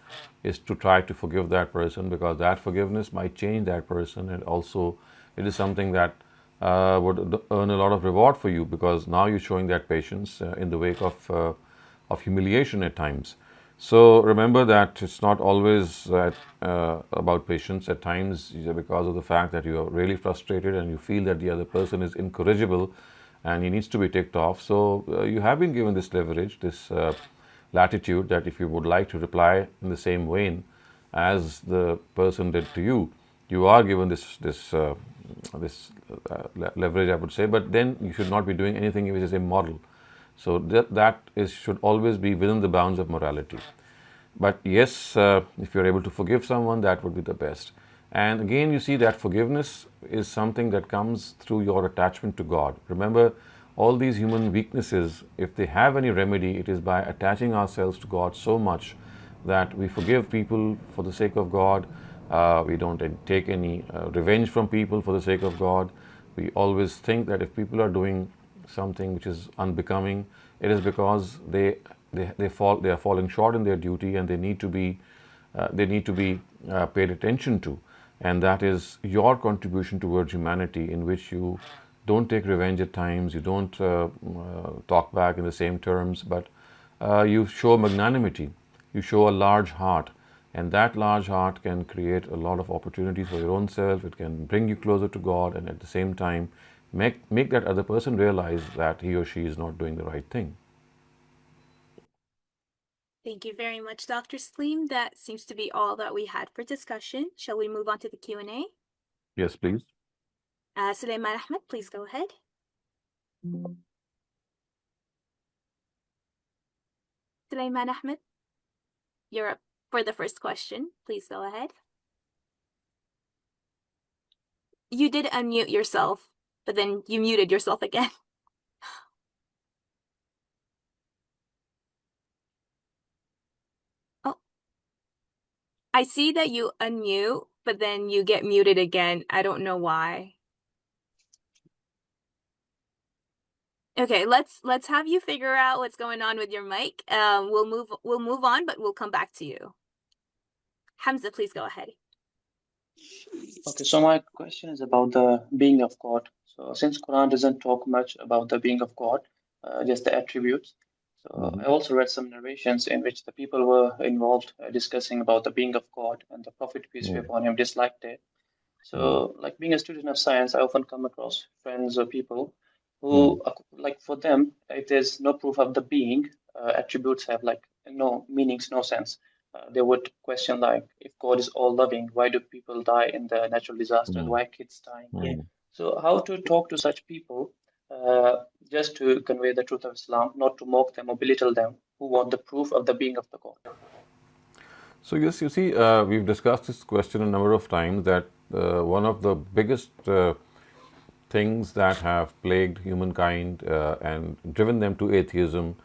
is to try to forgive that person, because that forgiveness might change that person, and also it is something that would earn a lot of reward for you, because now you're showing that patience in the wake of humiliation at times. So remember that it's not always about patience. At times, because of the fact that you are really frustrated and you feel that the other person is incorrigible and he needs to be ticked off. So you have been given this leverage, this latitude, that if you would like to reply in the same vein as the person did to you, you are given this leverage, I would say. But then you should not be doing anything which is immoral. So that should always be within the bounds of morality. But yes, if you're able to forgive someone, that would be the best. And again, you see that forgiveness is something that comes through your attachment to God. Remember, all these human weaknesses, if they have any remedy, it is by attaching ourselves to God so much that we forgive people for the sake of God. We don't take any revenge from people for the sake of God. We always think that if people are doing something which is unbecoming, it is because they are falling short in their duty, and they need to be paid attention to. And that is your contribution towards humanity, in which you don't take revenge at times, you don't talk back in the same terms, but you show magnanimity, you show a large heart. And that large heart can create a lot of opportunities for your own self. It can bring you closer to God, and at the same time make that other person realize that he or she is not doing the right thing. Thank you very much, Dr. Saleem. That seems to be all that we had for discussion. Shall we move on to the Q&A? Yes, please. Sulaiman Ahmed, please go ahead. Sulaiman Ahmed, you're up for the first question. Please go ahead. You did unmute yourself, but then you muted yourself again. Oh, I see that you unmute, but then you get muted again. I don't know why. Okay, let's have you figure out what's going on with your mic. We'll move on, but we'll come back to you. Hamza, please go ahead. Okay, so my question is about the being of God. So since Quran doesn't talk much about the being of God, just the attributes. So I also read some narrations in which the people were involved discussing about the being of God, and the Prophet, peace be upon him, disliked it. So, like being a student of science, I often come across friends or people who, like for them, if there's no proof of the being, attributes have like no meanings, no sense. They would question like, if God is all loving, why do people die in the natural disasters? Why are kids dying? So, how to talk to such people, just to convey the truth of Islam, not to mock them or belittle them, who want the proof of the being of the God. So yes, you see, we've discussed this question a number of times, that one of the biggest things that have plagued humankind and driven them to atheism,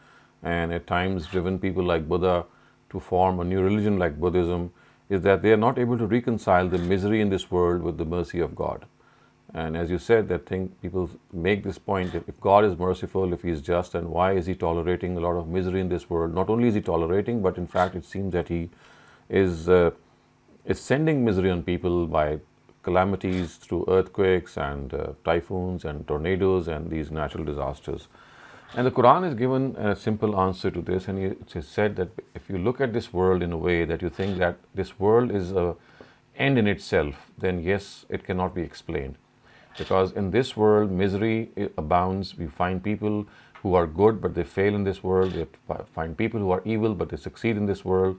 and at times driven people like Buddha to form a new religion like Buddhism, is that they are not able to reconcile the misery in this world with the mercy of God. And as you said, that thing, people make this point that if God is merciful, if He is just, then why is He tolerating a lot of misery in this world? Not only is He tolerating, but in fact it seems that He is sending misery on people by calamities through earthquakes and typhoons and tornadoes and these natural disasters. And the Quran is given a simple answer to this, and it is said that if you look at this world in a way that you think that this world is an end in itself, then yes, it cannot be explained. Because in this world, misery abounds. We find people who are good, but they fail in this world. We find people who are evil, but they succeed in this world.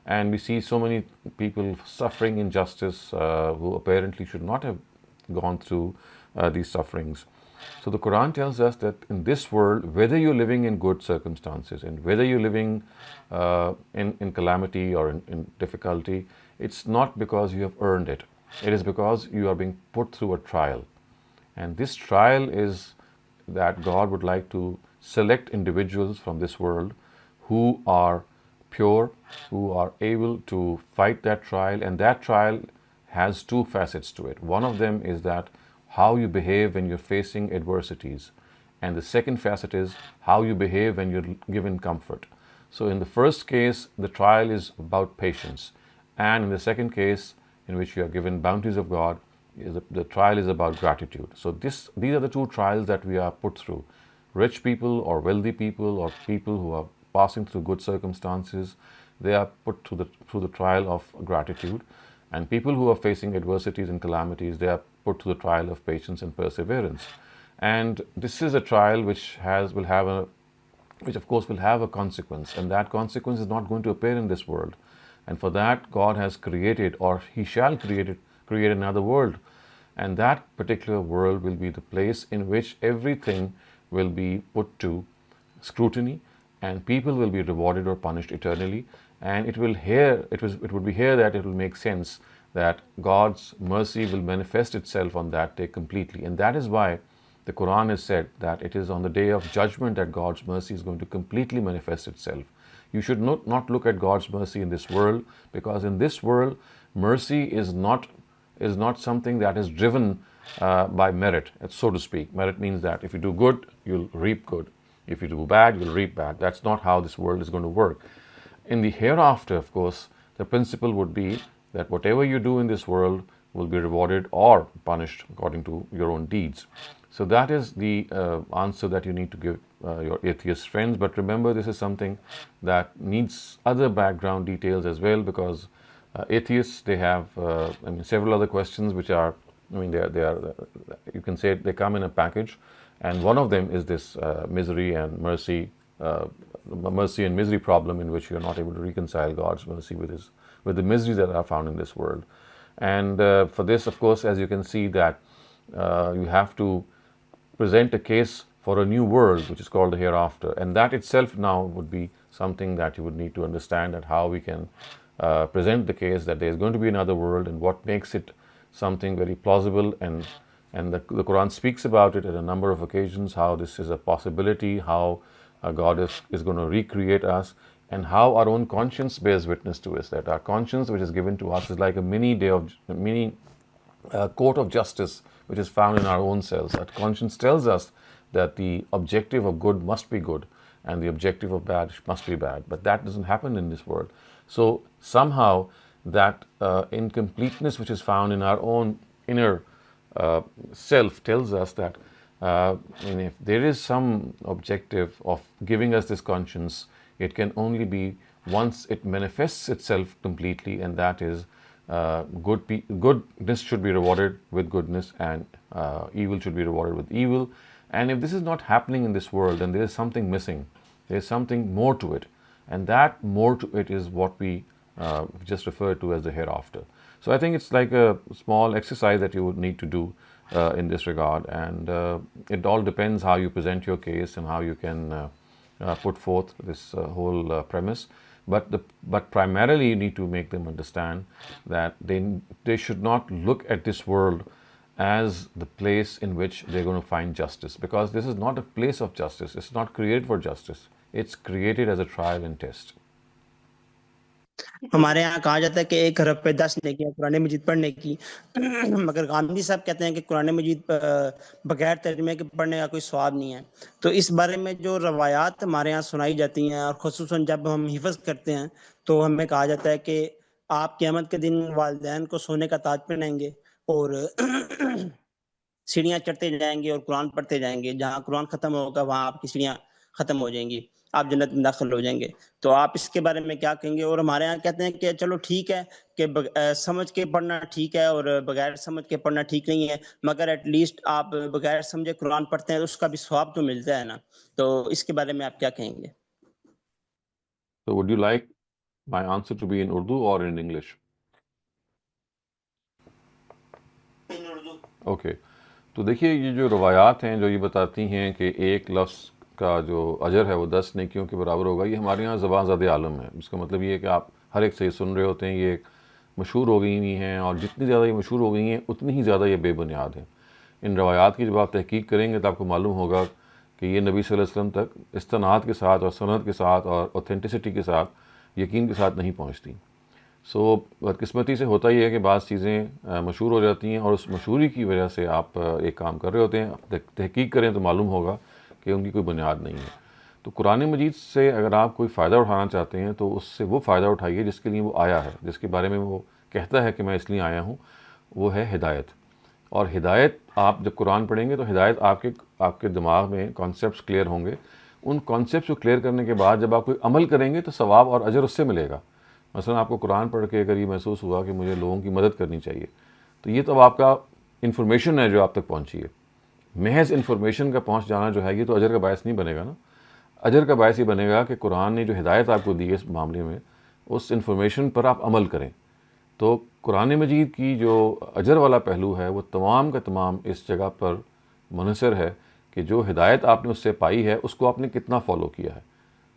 And we see so many people suffering injustice who apparently should not have gone through these sufferings. So the Quran tells us that in this world, whether you're living in good circumstances and whether you're living in calamity or in difficulty, it's not because you have earned it. It is because you are being put through a trial. And this trial is that God would like to select individuals from this world who are pure, who are able to fight that trial. And that trial has two facets to it. One of them is that how you behave when you're facing adversities. And the second facet is how you behave when you're given comfort. So in the first case, the trial is about patience. And in the second case, in which you are given bounties of God, the trial is about gratitude. So these are the two trials that we are put through. Rich people or wealthy people or people who are passing through good circumstances, they are put through the trial of gratitude. And people who are facing adversities and calamities, they are put to the trial of patience and perseverance. And this is a trial which of course will have a consequence, and that consequence is not going to appear in this world. And for that, God has created, or He shall create another world. And that particular world will be the place in which everything will be put to scrutiny, and people will be rewarded or punished eternally. And it would be here that it will make sense that God's mercy will manifest itself on that day completely. And that is why the Qur'an has said that it is on the day of judgment that God's mercy is going to completely manifest itself. You should not look at God's mercy in this world, because in this world, mercy is not something that is driven by merit, so to speak. Merit means that if you do good, you'll reap good. If you do bad, you'll reap bad. That's not how this world is going to work. In the hereafter, of course, the principle would be that whatever you do in this world will be rewarded or punished according to your own deeds. So that is the answer that you need to give your atheist friends. But remember, this is something that needs other background details as well, because atheists, they have several other questions which are, they are you can say they come in a package, and one of them is this misery and mercy and misery problem, in which you are not able to reconcile God's mercy with the miseries that are found in this world. And for this, of course, as you can see, that you have to present a case for a new world, which is called the hereafter. And that itself now would be something that you would need to understand, and how we can present the case that there is going to be another world, and what makes it something very plausible. And the Quran speaks about it at a number of occasions, how this is a possibility, how God is going to recreate us, and how our own conscience bears witness to us, that our conscience, which is given to us, is like a mini court of justice, which is found in our own selves. That conscience tells us that the objective of good must be good, and the objective of bad must be bad. But that doesn't happen in this world. So somehow that incompleteness which is found in our own inner self tells us that if there is some objective of giving us this conscience, it can only be once it manifests itself completely, and that is goodness should be rewarded with goodness, and evil should be rewarded with evil. And if this is not happening in this world, then there is something missing. There is something more to it, and that more to it is what we just refer to as the hereafter. So I think it's like a small exercise that you would need to do in this regard, and it all depends how you present your case and how you can put forth this whole premise. But primarily you need to make them understand that they should not look at this world as the place in which they're going to find justice, because this is not a place of justice. It's not created for justice. It's created as a trial and test. हमारे यहाँ कहा जाता है कि 1 अरब पे 10 नेकियां कुरान मजीद पढ़ने की। मगर गांधी साहब कहते हैं कि कुरान मजीद बगैर तर्जुमे के पढ़ने का कोई स्वाब नहीं है। तो इस बारे में जो रवायात हमारे यहाँ सुनाई जाती हैं, और खुसूसन जब हम हिफ्ज़ करते हैं, तो हमें कहा जाता है कि आप क़यामत के दिन वालिदैन को सोने का ताज पहनाएंगे और सीढ़ियाँ चढ़ते जाएंगे और कुरान पढ़ते जाएंगे। जहाँ कुरान ख़त्म होगा वहाँ आपकी सीढ़ियाँ ख़त्म हो जाएंगी, आप जन्नत में दाखिल हो जाएंगे। तो आप इसके बारे में क्या कहेंगे? और हमारे यहाँ कहते हैं कि चलो ठीक है कि समझ के पढ़ना ठीक है और बगैर समझ के पढ़ना ठीक नहीं है, मगर एटलीस्ट आप बगैर समझे कुरान पढ़ते हैं तो उसका भी सवाब तो मिलता है ना। तो इसके बारे में आप क्या कहेंगे? So would you like my answer to be in Urdu or in English? In Urdu. Okay. तो देखिए, ये जो रवायात हैं जो ये बताती हैं कि एक लफ्ज़ का जो अजर है वो 10 नेकियों के बराबर होगा, ये हमारे यहाँ ज़बान ज़ादे आलम है। इसका मतलब ये है कि आप हर एक से ये सुन रहे होते हैं, ये मशहूर हो गई हुई हैं, और जितनी ज़्यादा ये मशहूर हो गई हैं उतनी ही ज़्यादा ये बेबुनियाद हैं। इन रवायात की जब आप तहकीक करेंगे तो आपको मालूम होगा कि ये नबी सल्लल्लाहु अलैहि वसल्लम तक इस्तनाद के साथ और सनद के साथ और ऑथेंटिसिटी के साथ, यकीन के साथ नहीं पहुँचती। सो बदकिस्मती से होता ही है कि बाज़ चीज़ें मशहूर हो जाती हैं, और उस मशहूरी की वजह से आप एक काम कर रहे होते हैं, तहकीक करें तो मालूम होगा कि उनकी कोई बुनियाद नहीं है। तो कुरान मजीद से अगर आप कोई फ़ायदा उठाना चाहते हैं तो उससे वो फ़ायदा उठाइए जिसके लिए वो आया है, जिसके बारे में वो कहता है कि मैं इसलिए आया हूँ, वो है हिदायत। और हिदायत, आप जब कुरान पढ़ेंगे तो हिदायत आपके दिमाग में कॉन्सेप्ट्स क्लियर होंगे, ان کانسیپٹس کو کلیئر کرنے کے بعد جب آپ کوئی عمل کریں گے تو ثواب اور اجر اس سے ملے گا. مثلا آپ کو قرآن پڑھ کے اگر یہ محسوس ہوا کہ مجھے لوگوں کی مدد کرنی چاہیے, تو یہ تو آپ کا انفارمیشن ہے جو آپ تک پہنچی ہے. محض انفارمیشن کا پہنچ جانا جو ہے یہ تو اجر کا باعث نہیں بنے گا نا. اجر کا باعث یہ بنے گا کہ قرآن نے جو ہدایت آپ کو دی ہے اس معاملے میں, اس انفارمیشن پر آپ عمل کریں. تو قرآن مجید کی جو اجر والا پہلو ہے وہ تمام کا تمام اس جگہ پر منحصر ہے کہ جو ہدایت آپ نے اس سے پائی ہے اس کو آپ نے کتنا فالو کیا ہے.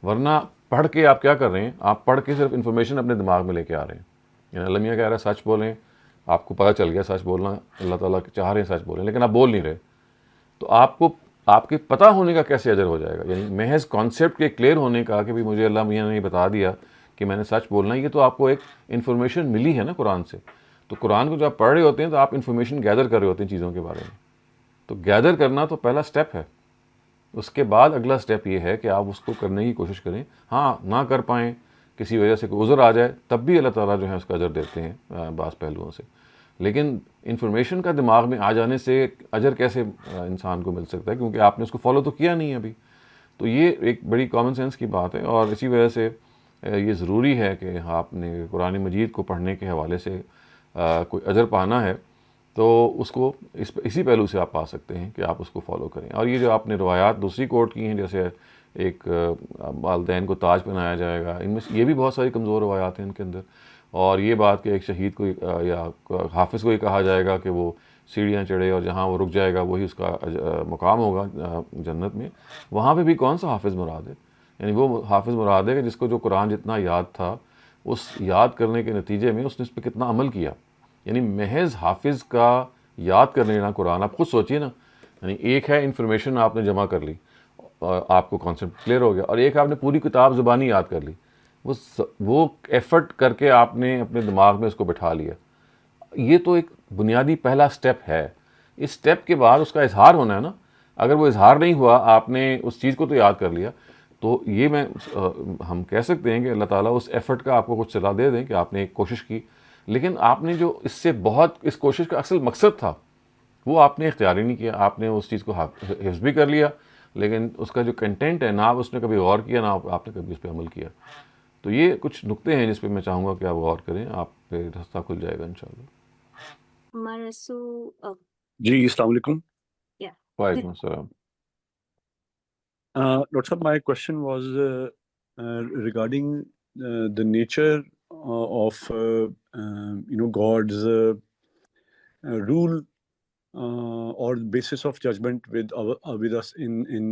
ورنہ پڑھ کے آپ کیا کر رہے ہیں, آپ پڑھ کے صرف انفارمیشن اپنے دماغ میں لے کے آ رہے ہیں. یعنی المیہ کہہ رہا ہے سچ بولیں, آپ کو پتہ چل گیا سچ بولنا, اللہ تعالیٰ چاہ رہے ہیں سچ بولیں, لیکن آپ بول نہیں رہے. تو آپ کو آپ کے پتہ ہونے کا کیسے اجر ہو جائے گا؟ یعنی محض کانسیپٹ کے کلیئر ہونے کا کہ مجھے اللہ میاں نے بتا دیا کہ میں نے سچ بولنا ہے, یہ تو آپ کو ایک انفارمیشن ملی ہے نا قرآن سے. تو قرآن کو جب آپ پڑھ رہے ہوتے ہیں تو آپ انفارمیشن گیدر کر رہے ہوتے ہیں چیزوں کے بارے میں. تو گیدر کرنا تو پہلا سٹیپ ہے. اس کے بعد اگلا سٹیپ یہ ہے کہ آپ اس کو کرنے کی کوشش کریں. ہاں نہ کر پائیں, کسی وجہ سے کوئی عذر آ جائے, تب بھی اللہ تعالیٰ جو ہے اس کا اجر دیتے ہیں بعض پہلوؤں سے. لیکن انفارمیشن کا دماغ میں آ جانے سے اجر کیسے انسان کو مل سکتا ہے, کیونکہ آپ نے اس کو فالو تو کیا نہیں ہے ابھی. تو یہ ایک بڑی کامن سینس کی بات ہے, اور اسی وجہ سے یہ ضروری ہے کہ آپ نے قرآن مجید کو پڑھنے کے حوالے سے کوئی اجر پانا ہے تو اس کو اسی پہلو سے آپ پا سکتے ہیں کہ آپ اس کو فالو کریں. اور یہ جو آپ نے روایات دوسری کوٹ کی ہیں, جیسے ایک والدین کو تاج پہنایا جائے گا, ان میں یہ بھی بہت ساری کمزور روایات ہیں ان کے اندر. اور یہ بات کہ ایک شہید کو یا حافظ کو یہ کہا جائے گا کہ وہ سیڑھیاں چڑھے اور جہاں وہ رک جائے گا وہی اس کا مقام ہوگا جنت میں, وہاں پہ بھی کون سا حافظ مراد ہے؟ یعنی وہ حافظ مراد ہے کہ جس کو جو قرآن جتنا یاد تھا اس یاد کرنے کے نتیجے میں اس نے اس پہ کتنا عمل کیا. یعنی محض حافظ کا یاد کر لینا قرآن, آپ خود سوچیے نا. یعنی ایک ہے انفارمیشن آپ نے جمع کر لی اور آپ کو کانسیپٹ کلیئر ہو گیا, اور ایک آپ نے پوری کتاب زبانی یاد کر لی. وہ ایفرٹ کر کے آپ نے اپنے دماغ میں اس کو بٹھا لیا. یہ تو ایک بنیادی پہلا سٹیپ ہے. اس سٹیپ کے بعد اس کا اظہار ہونا ہے نا. اگر وہ اظہار نہیں ہوا, آپ نے اس چیز کو تو یاد کر لیا, تو یہ ہم کہہ سکتے ہیں کہ اللہ تعالیٰ اس ایفرٹ کا آپ کو کچھ صلاح دے دیں کہ آپ نے ایک کوشش کی, لیکن آپ نے جو اس سے بہت اس کوشش کا اصل مقصد تھا وہ آپ نے اختیار ہی نہیں کیا. آپ نے اس چیز کو حفظ بھی کر لیا, لیکن اس کا جو کنٹینٹ ہے نہ اس نے کبھی غور کیا, نہ آپ نے کبھی اس پہ عمل کیا. تو یہ کچھ نقطے ہیں جس پہ میں چاہوں گا کہ آپ غور کریں, آپ پہ راستہ کھل جائے گا انشاءاللہ. جی السلام علیکم. وعلیکم السلام. Dr. Sahab, my question was regarding the nature of God's rule or the basis of judgment with us in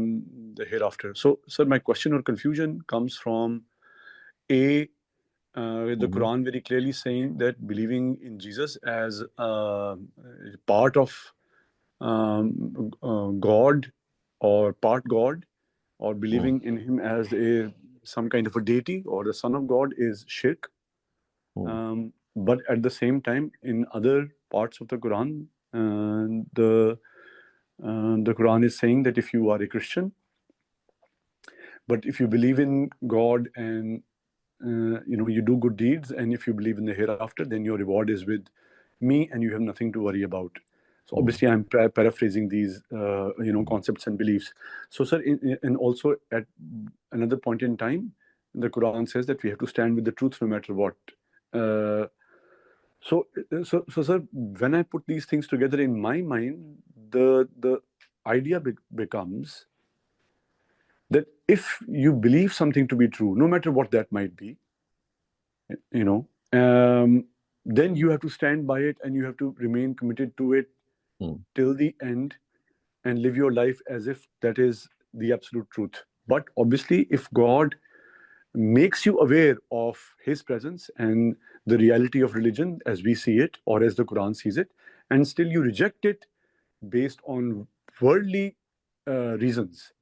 the hereafter. So, sir, my question or confusion comes from the Quran very clearly saying that believing in Jesus as part of God or part God, or believing in him as some kind of a deity or the son of God is shirk. But at the same time, in other parts of the Quran, the Quran is saying that if you are a Christian, but if you believe in God and you do good deeds, and if you believe in the hereafter, then your reward is with me and you have nothing to worry about. So obviously I'm paraphrasing these concepts and beliefs. So sir, and also at another point in time, the Quran says that we have to stand with the truth no matter what. So sir, when I put these things together in my mind, the idea becomes that if you believe something to be true, no matter what that might be, then you have to stand by it and you have to remain committed to it till the end and live your life as if that is the absolute truth. But obviously, if God makes you aware of his presence and the reality of religion as we see it or as the Quran sees it, and still you reject it based on worldly reasons,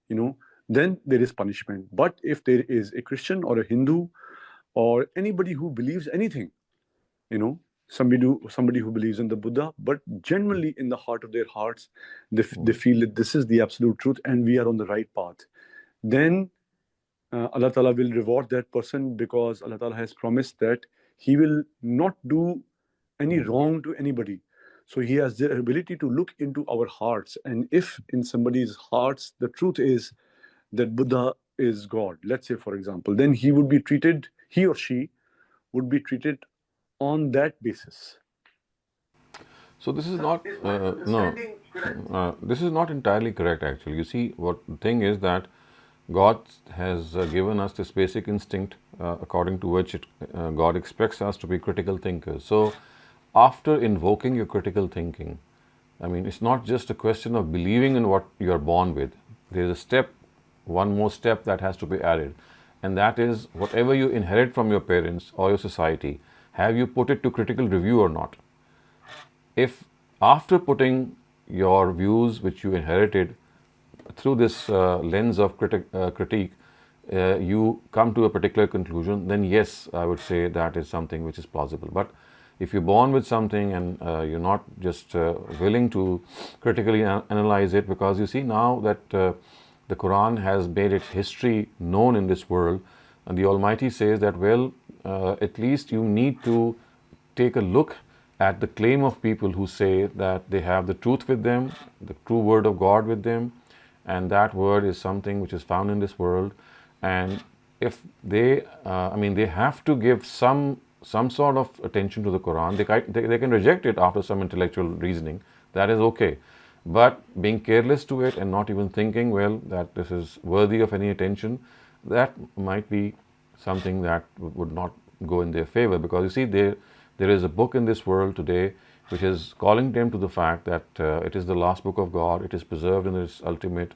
then there is punishment. But if there is a Christian or a Hindu or anybody who believes anything, somebody who believes in the Buddha, but genuinely in the heart of their hearts, they feel that this is the absolute truth and we are on the right path, then Allah Ta'ala will reward that person, because Allah Ta'ala has promised that he will not do any wrong to anybody. So he has the ability to look into our hearts, and if in somebody's hearts the truth is that Buddha is God, let's say for example, then he or she would be treated on that basis. So this is not this is not entirely correct actually. You see, what the thing is that God has given us this basic instinct according to which God expects us to be critical thinkers. So after invoking your critical thinking, I mean, it's not just a question of believing in what you're born with. There's a step, one more step that has to be added, and that is whatever you inherit from your parents or your society, have you put it to critical review or not? If after putting your views which you inherited through this lens of critique, you come to a particular conclusion, then yes, I would say that is something which is plausible. But if you're born with something and you're not just willing to critically analyze it, because you see now that the Qur'an has made its history known in this world, and the Almighty says that, well, at least you need to take a look at the claim of people who say that they have the truth with them, the true word of God with them, and that word is something which is found in this world. And if they, they have to give some sort of attention to the Quran. They can reject it after some intellectual reasoning. That is okay. But being careless to it and not even thinking, well, that this is worthy of any attention, that might be something that would not go in their favor. Because you see, there is a book in this world today which is calling them to the fact that it is the last book of God, it is preserved in its ultimate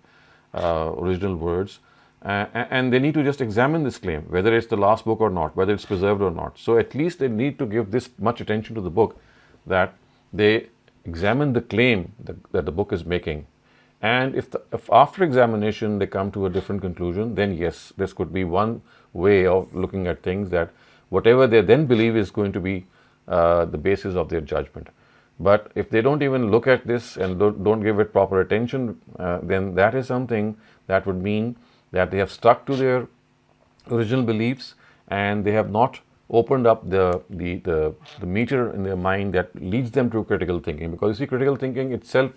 original words, and they need to just examine this claim, whether it's the last book or not, whether it's preserved or not. So at least they need to give this much attention to the book, that they examine the claim that the book is making. And if after examination they come to a different conclusion, then yes, this could be one way of looking at things, that whatever they then believe is going to be the basis of their judgment. But if they don't even look at this and don't give it proper attention, then that is something that would mean that they have stuck to their original beliefs and they have not opened up the meter in their mind that leads them to critical thinking. Because you see, critical thinking itself,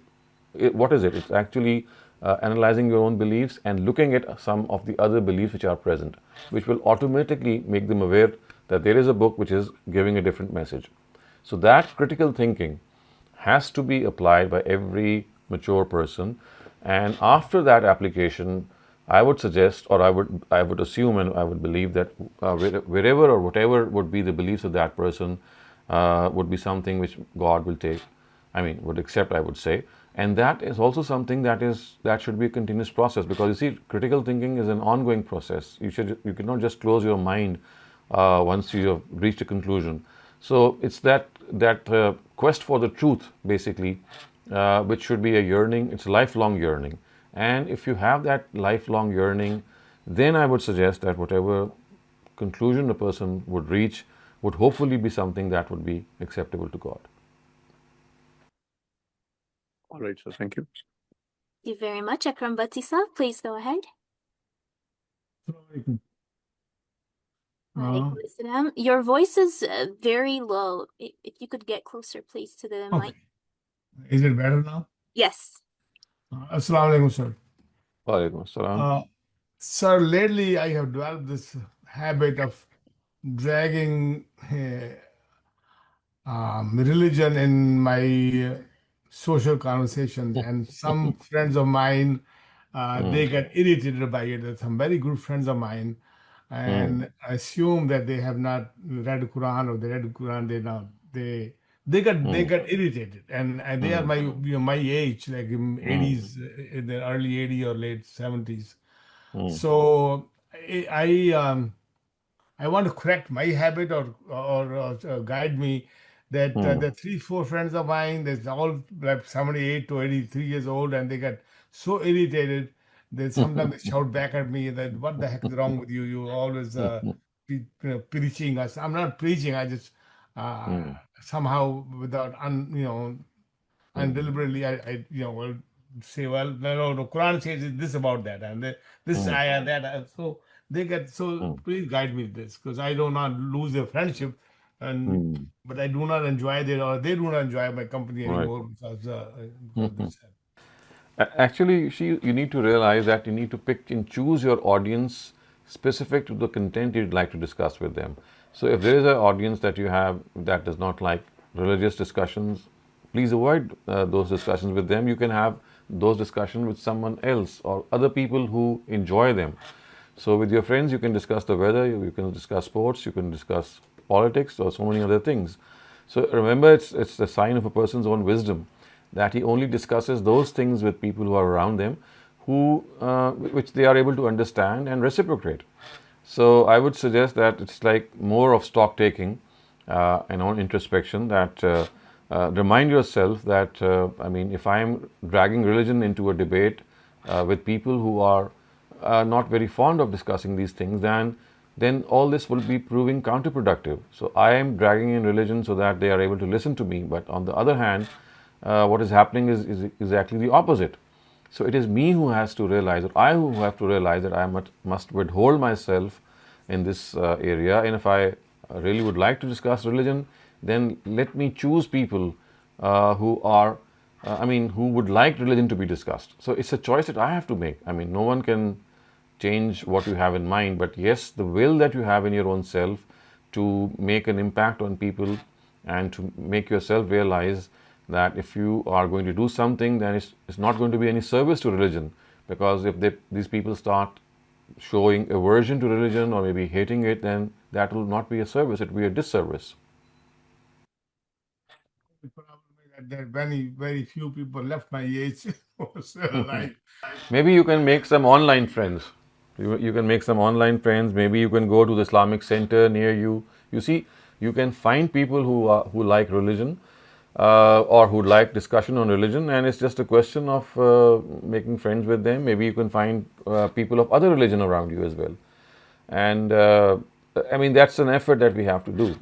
what is it? It's actually analyzing your own beliefs and looking at some of the other beliefs which are present, which will automatically make them aware that there is a book which is giving a different message. So that critical thinking has to be applied by every mature person. And after that application, I would suggest, or I would assume, and I would believe that wherever or whatever would be the beliefs of that person would be something which God will would accept, I would say. And that is also something that should be a continuous process, because you see, critical thinking is an ongoing process. You cannot just close your mind once you have reached a conclusion. So it's that quest for the truth, basically, which should be a yearning. It's a lifelong yearning. And if you have that lifelong yearning, then I would suggest that whatever conclusion a person would reach would hopefully be something that would be acceptable to God. All right, sir. Thank you. Thank you very much. Akram Batisa, please go ahead. Walaikum assalam. Your voice is very low. If you could get closer, please, to the mic. Is it better now? Yes. Assalamu alaikum, sir. Walaikum assalam. Sir, lately I have developed this habit of dragging religion in my social conversations, and some friends of mine, they get irritated by it. There's some very good friends of mine, and I assume that they have not read the Quran, or they read the Quran, they got irritated, and they are my age, like in 80s, in the early 80s or late 70s. So I want to correct my habit, or guide me, that the 3-4 friends of mine, they're all like 78 to 83 years old, and they get so irritated that sometimes they shout back at me that, what the heck is wrong with you? You always preaching us. I'm not preaching. I just somehow, without and deliberately, I will say, well, no, Quran says this about that, and this ayah, that. So they get please guide me with this, because I do not lose their friendship, but I do not enjoy or they do not enjoy my company anymore, because of this. Actually, you need to realize that you need to pick and choose your audience specific to the content you'd like to discuss with them. So, if there is an audience that you have that does not like religious discussions, please avoid those discussions with them. You can have those discussions with someone else or other people who enjoy them. So, with your friends, you can discuss the weather, you can discuss sports, you can discuss politics, or so many other things. So, remember, it's the sign of a person's own wisdom that he only discusses those things with people who are around them, which they are able to understand and reciprocate. So, I would suggest that it's like more of stock taking and on introspection. That remind yourself that if I am dragging religion into a debate with people who are not very fond of discussing these things, then all this will be proving counterproductive. So I am dragging in religion so that they are able to listen to me. But on the other hand, what is happening is exactly the opposite. So it is me who has to realize, or I who have to realize that I must withhold myself in this area. And if I really would like to discuss religion, then let me choose people who would like religion to be discussed. So it's a choice that I have to make. No one can change what you have in mind, but yes, the will that you have in your own self to make an impact on people and to make yourself realize that if you are going to do something, then it's not going to be any service to religion, because if these people start showing aversion to religion or maybe hating it, then that will not be a service, it will be a disservice. The problem is that there are very few people left my age who are still alive. Maybe you can make some online friends. You can make some online friends. Maybe you can go to the Islamic center near you. You see, you can find people who like religion or who like discussion on religion, and it's just a question of making friends with them. Maybe you can find people of other religion around you as well. And that's an effort that we have to do.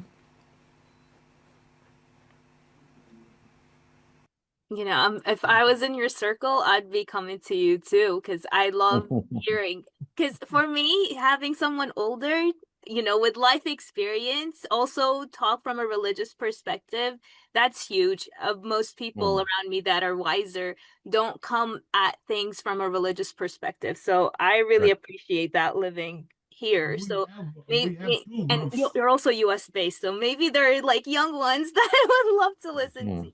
If I was in your circle, I'd be coming to you too, because I love hearing. Because for me, having someone older, with life experience, also talk from a religious perspective, that's huge. Most people around me that are wiser don't come at things from a religious perspective. So I really appreciate that living here. So we have two and groups. you're also US based, so maybe there are like young ones that I would love to listen to you.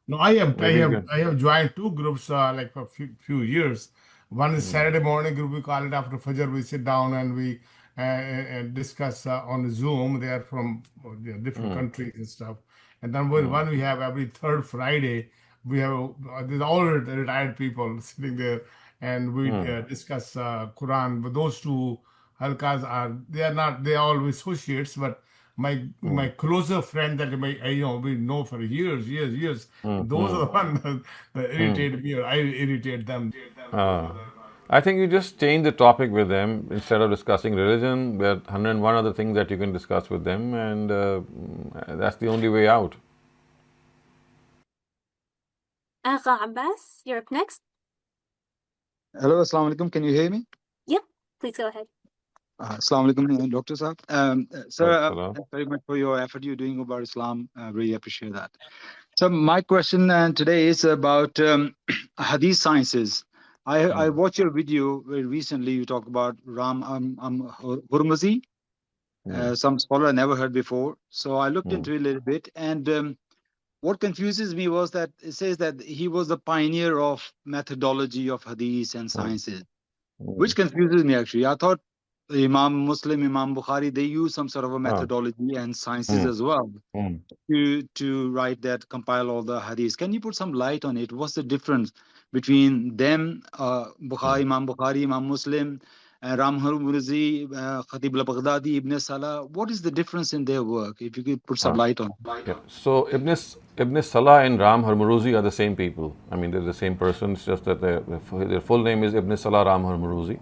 No, I have joined two groups like for few years. One is Saturday morning group. We call it after Fajr. We sit down and we discuss on Zoom. They are from different countries and stuff. And then one we have every third Friday. We have there's all retired people sitting there, and we discuss Quran. But those two halkas they are always associates, but my closer friend that we know for years, those are the ones that irritate me, or I irritate them. I think you just change the topic with them. Instead of discussing religion, there are 101 other things that you can discuss with them, and that's the only way out. Agha Abbas, you're up next. Hello, Assalamu alaikum. Can you hear me? Yep, please go ahead. Assalamu alaikum, Dr. Saab. Sir, Waalaikumsalam. thanks very much for your effort you're doing about Islam. I really appreciate that. So my question today is about Hadith sciences. I watched your video very recently. You talk about Ram Hurmuzi, some scholar I never heard before. So I looked into it a little bit, and what confuses me was that it says that he was the pioneer of methodology of Hadith and sciences, which confuses me actually. I thought Imam Muslim, Imam Bukhari, they use some sort of a methodology and sciences as well to write that, compile all the hadiths. Can you put some light on it? What's the difference between them, Imam Bukhari, Imam Muslim, Ram Hurmuzi, Khatib al-Baghdadi, Ibn Salah? What is the difference in their work? If you could put some light on it. Yeah. So Ibn Salah and Ram Hurmuzi are the same people. They're the same person. It's just that their full name is Ibn Salah Ram Hurmuzi.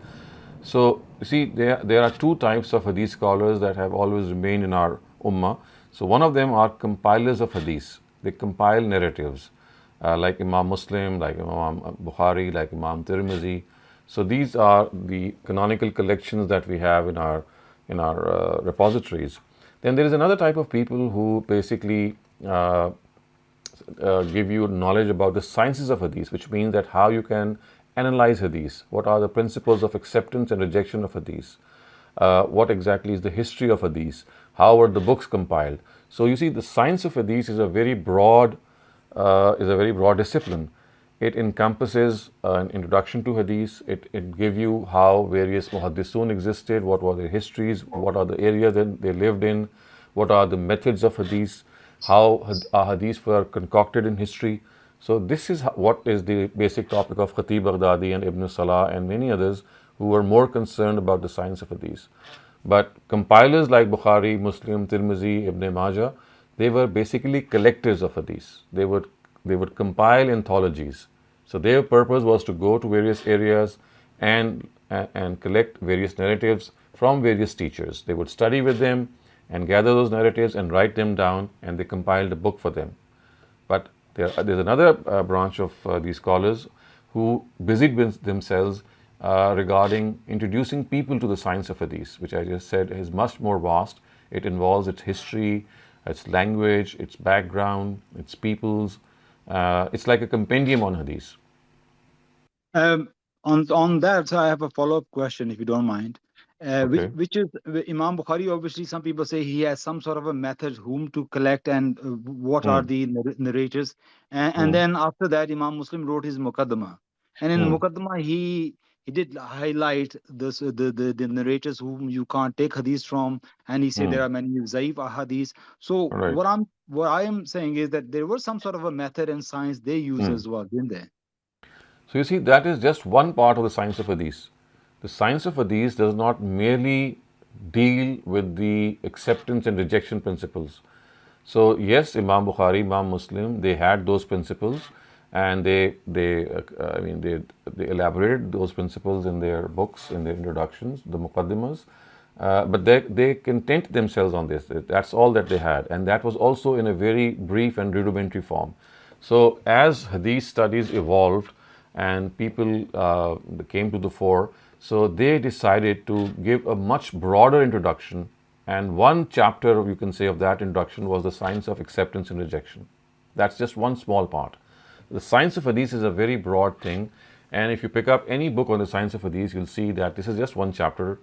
So, you see, there are two types of hadith scholars that have always remained in our ummah. So, one of them are compilers of hadith. They compile narratives, like Imam Muslim, like Imam Bukhari, like Imam Tirmizi. So, these are the canonical collections that we have in our repositories. Then there is another type of people who basically give you knowledge about the sciences of hadith, which means that how you can analyze hadith, what are the principles of acceptance and rejection of hadith, what exactly is the history of hadith, how were the books compiled. So you see, the science of hadith is a very broad discipline. It encompasses an introduction to hadith. It gives you how various muhaddisun existed, what were their histories, what are the areas that they lived in, what are the methods of hadith, how hadith were concocted in history. So this is what is the basic topic of Khatib Baghdadi and Ibn Salah and many others who were more concerned about the science of hadith. But compilers like Bukhari, Muslim, Tirmizi, Ibn Majah, they were basically collectors of hadith. They would compile anthologies. So their purpose was to go to various areas and collect various narratives from various teachers. They would study with them and gather those narratives and write them down, and they compiled a book for them. But there's another branch of these scholars who busied themselves regarding introducing people to the science of hadith, which I just said is much more vast. It involves its history, its language, its background, its peoples. It's like a compendium on hadith. On that, I have a follow-up question, if you don't mind. Okay. Which is Imam Bukhari, obviously some people say he has some sort of a method whom to collect and what are the narrators. And then after that, Imam Muslim wrote his Muqaddamah. And in Muqaddamah, he did highlight the narrators whom you can't take hadith from, and he said there are many zaif hadiths. So Right. what I am saying is that there was some sort of a method and science they use as well, didn't they? So you see, that is just one part of the science of hadith. The science of hadith does not merely deal with the acceptance and rejection principles. So yes, Imam Bukhari, Imam Muslim, they had those principles, and they elaborated those principles in their books, in their introductions, the muqaddimas. But they content themselves on this. That's all that they had, and that was also in a very brief and rudimentary form. So as hadith studies evolved and people came to the fore, so they decided to give a much broader introduction, and one chapter, you can say, of that introduction was the science of acceptance and rejection. That's just one small part. The science of hadith is a very broad thing, and if you pick up any book on the science of hadith, you'll see that this is just one chapter,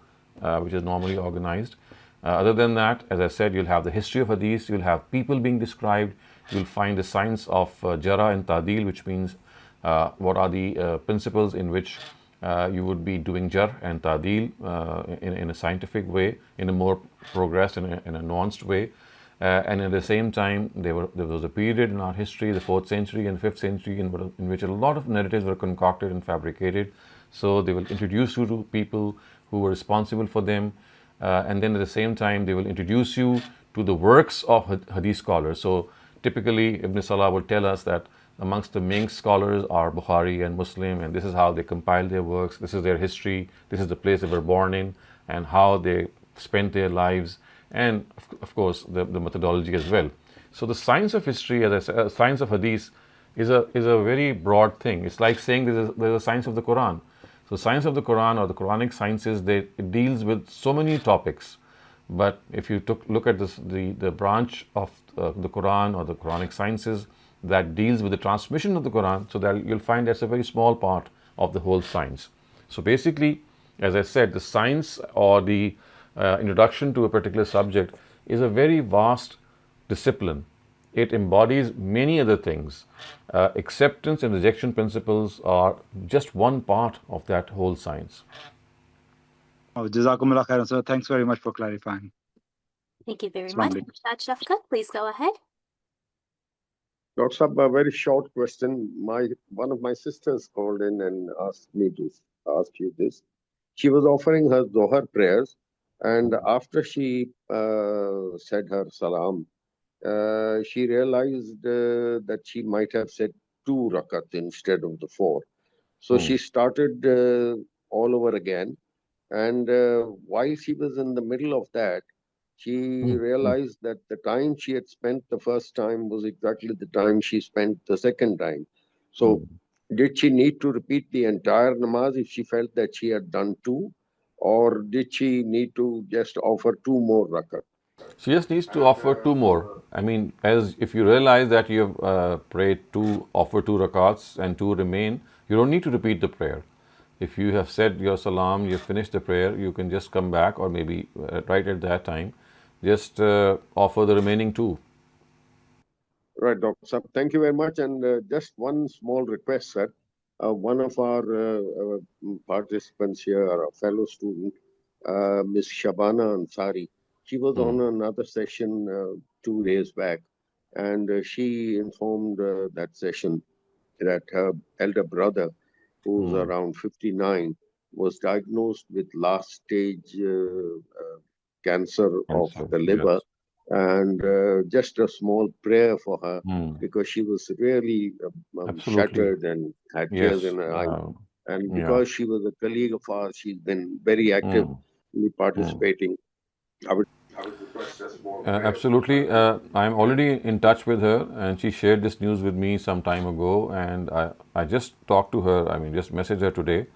which is normally organized. Other than that, as I said, you'll have the history of hadith, you'll have people being described, you'll find the science of Jara and Ta'dil, which means what are the principles in which you would be doing jar and ta'dil in a scientific way, in a more progressed and in a nuanced way. And at the same time, there was a period in our history, the 4th century and 5th century, in which a lot of narratives were concocted and fabricated. So they will introduce you to people who were responsible for them. And then at the same time, they will introduce you to the works of hadith scholars. So typically, Ibn Salah will tell us that amongst the main scholars are Bukhari and Muslim, and this is how they compiled their works, this is their history, this is the place they were born in, and how they spent their lives, and of course the methodology as well. So the science of history, as I said, science of hadith is a very broad thing. It's like saying there's a science of the Qur'an. So science of the Qur'an or the Quranic sciences, it deals with so many topics. But if you look at the branch of the Qur'an or the Quranic sciences that deals with the transmission of the Qur'an, so that you'll find that's a very small part of the whole science. So basically, as I said, the science or the introduction to a particular subject is a very vast discipline. It embodies many other things. Acceptance and rejection principles are just one part of that whole science. Oh, Jazakumullah khairan, sir. Thanks very much for clarifying. Thank you very Assalamu much. alaikum. Ustad Shafqat, please go ahead. Dr. Sahab, a very short question. One of my sisters called in and asked me to ask you this. She was offering her Zohar prayers, and after she said her salam, she realized that she might have said 2 rakat instead of the 4. So she started all over again. And while she was in the middle of that, she realized that the time she had spent the first time was exactly the time she spent the second time. So did she need to repeat the entire namaz if she felt that she had done 2? Or did she need to just offer 2 more rakat? She just needs to offer two more. I mean, as if you realize that you have prayed two, offer two rakats and two remain, you don't need to repeat the prayer. If you have said your salam, you have finished the prayer, you can just come back, or maybe right at that time, just offer the remaining two. Right, Dr. Saab. Thank you very much. And just one small request, sir. One of our participants here, a fellow student, Ms. Shabana Ansari, she was on another session 2 days back, and she informed that session that her elder brother, who's around 59, was diagnosed with last stage cancer of Answer. the liver, Yes. and just a small prayer for her Hmm. because she was really Absolutely. shattered and had tears Yes. in her eyes. And Yeah. because she was a colleague of ours, she's been very active in participating. I would request a small prayer. Absolutely. I'm already in touch with her, and she shared this news with me some time ago. And I just talked to her. I mean, just messaged her today,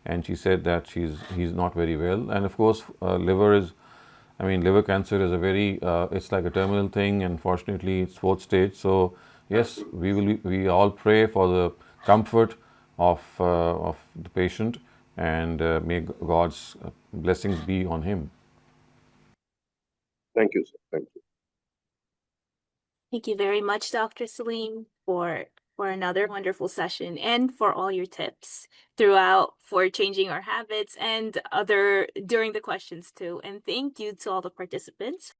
and she said that he's not very well. And of course, liver cancer is a very it's like a terminal thing, and fortunately, it's fourth stage. So yes, we all pray for the comfort of the patient, and may God's blessings be on him. Thank you, sir. Thank you. Thank you very much, Dr. Saleem, for another wonderful session and for all your tips throughout for changing our habits and other during the questions too. And thank you to all the participants.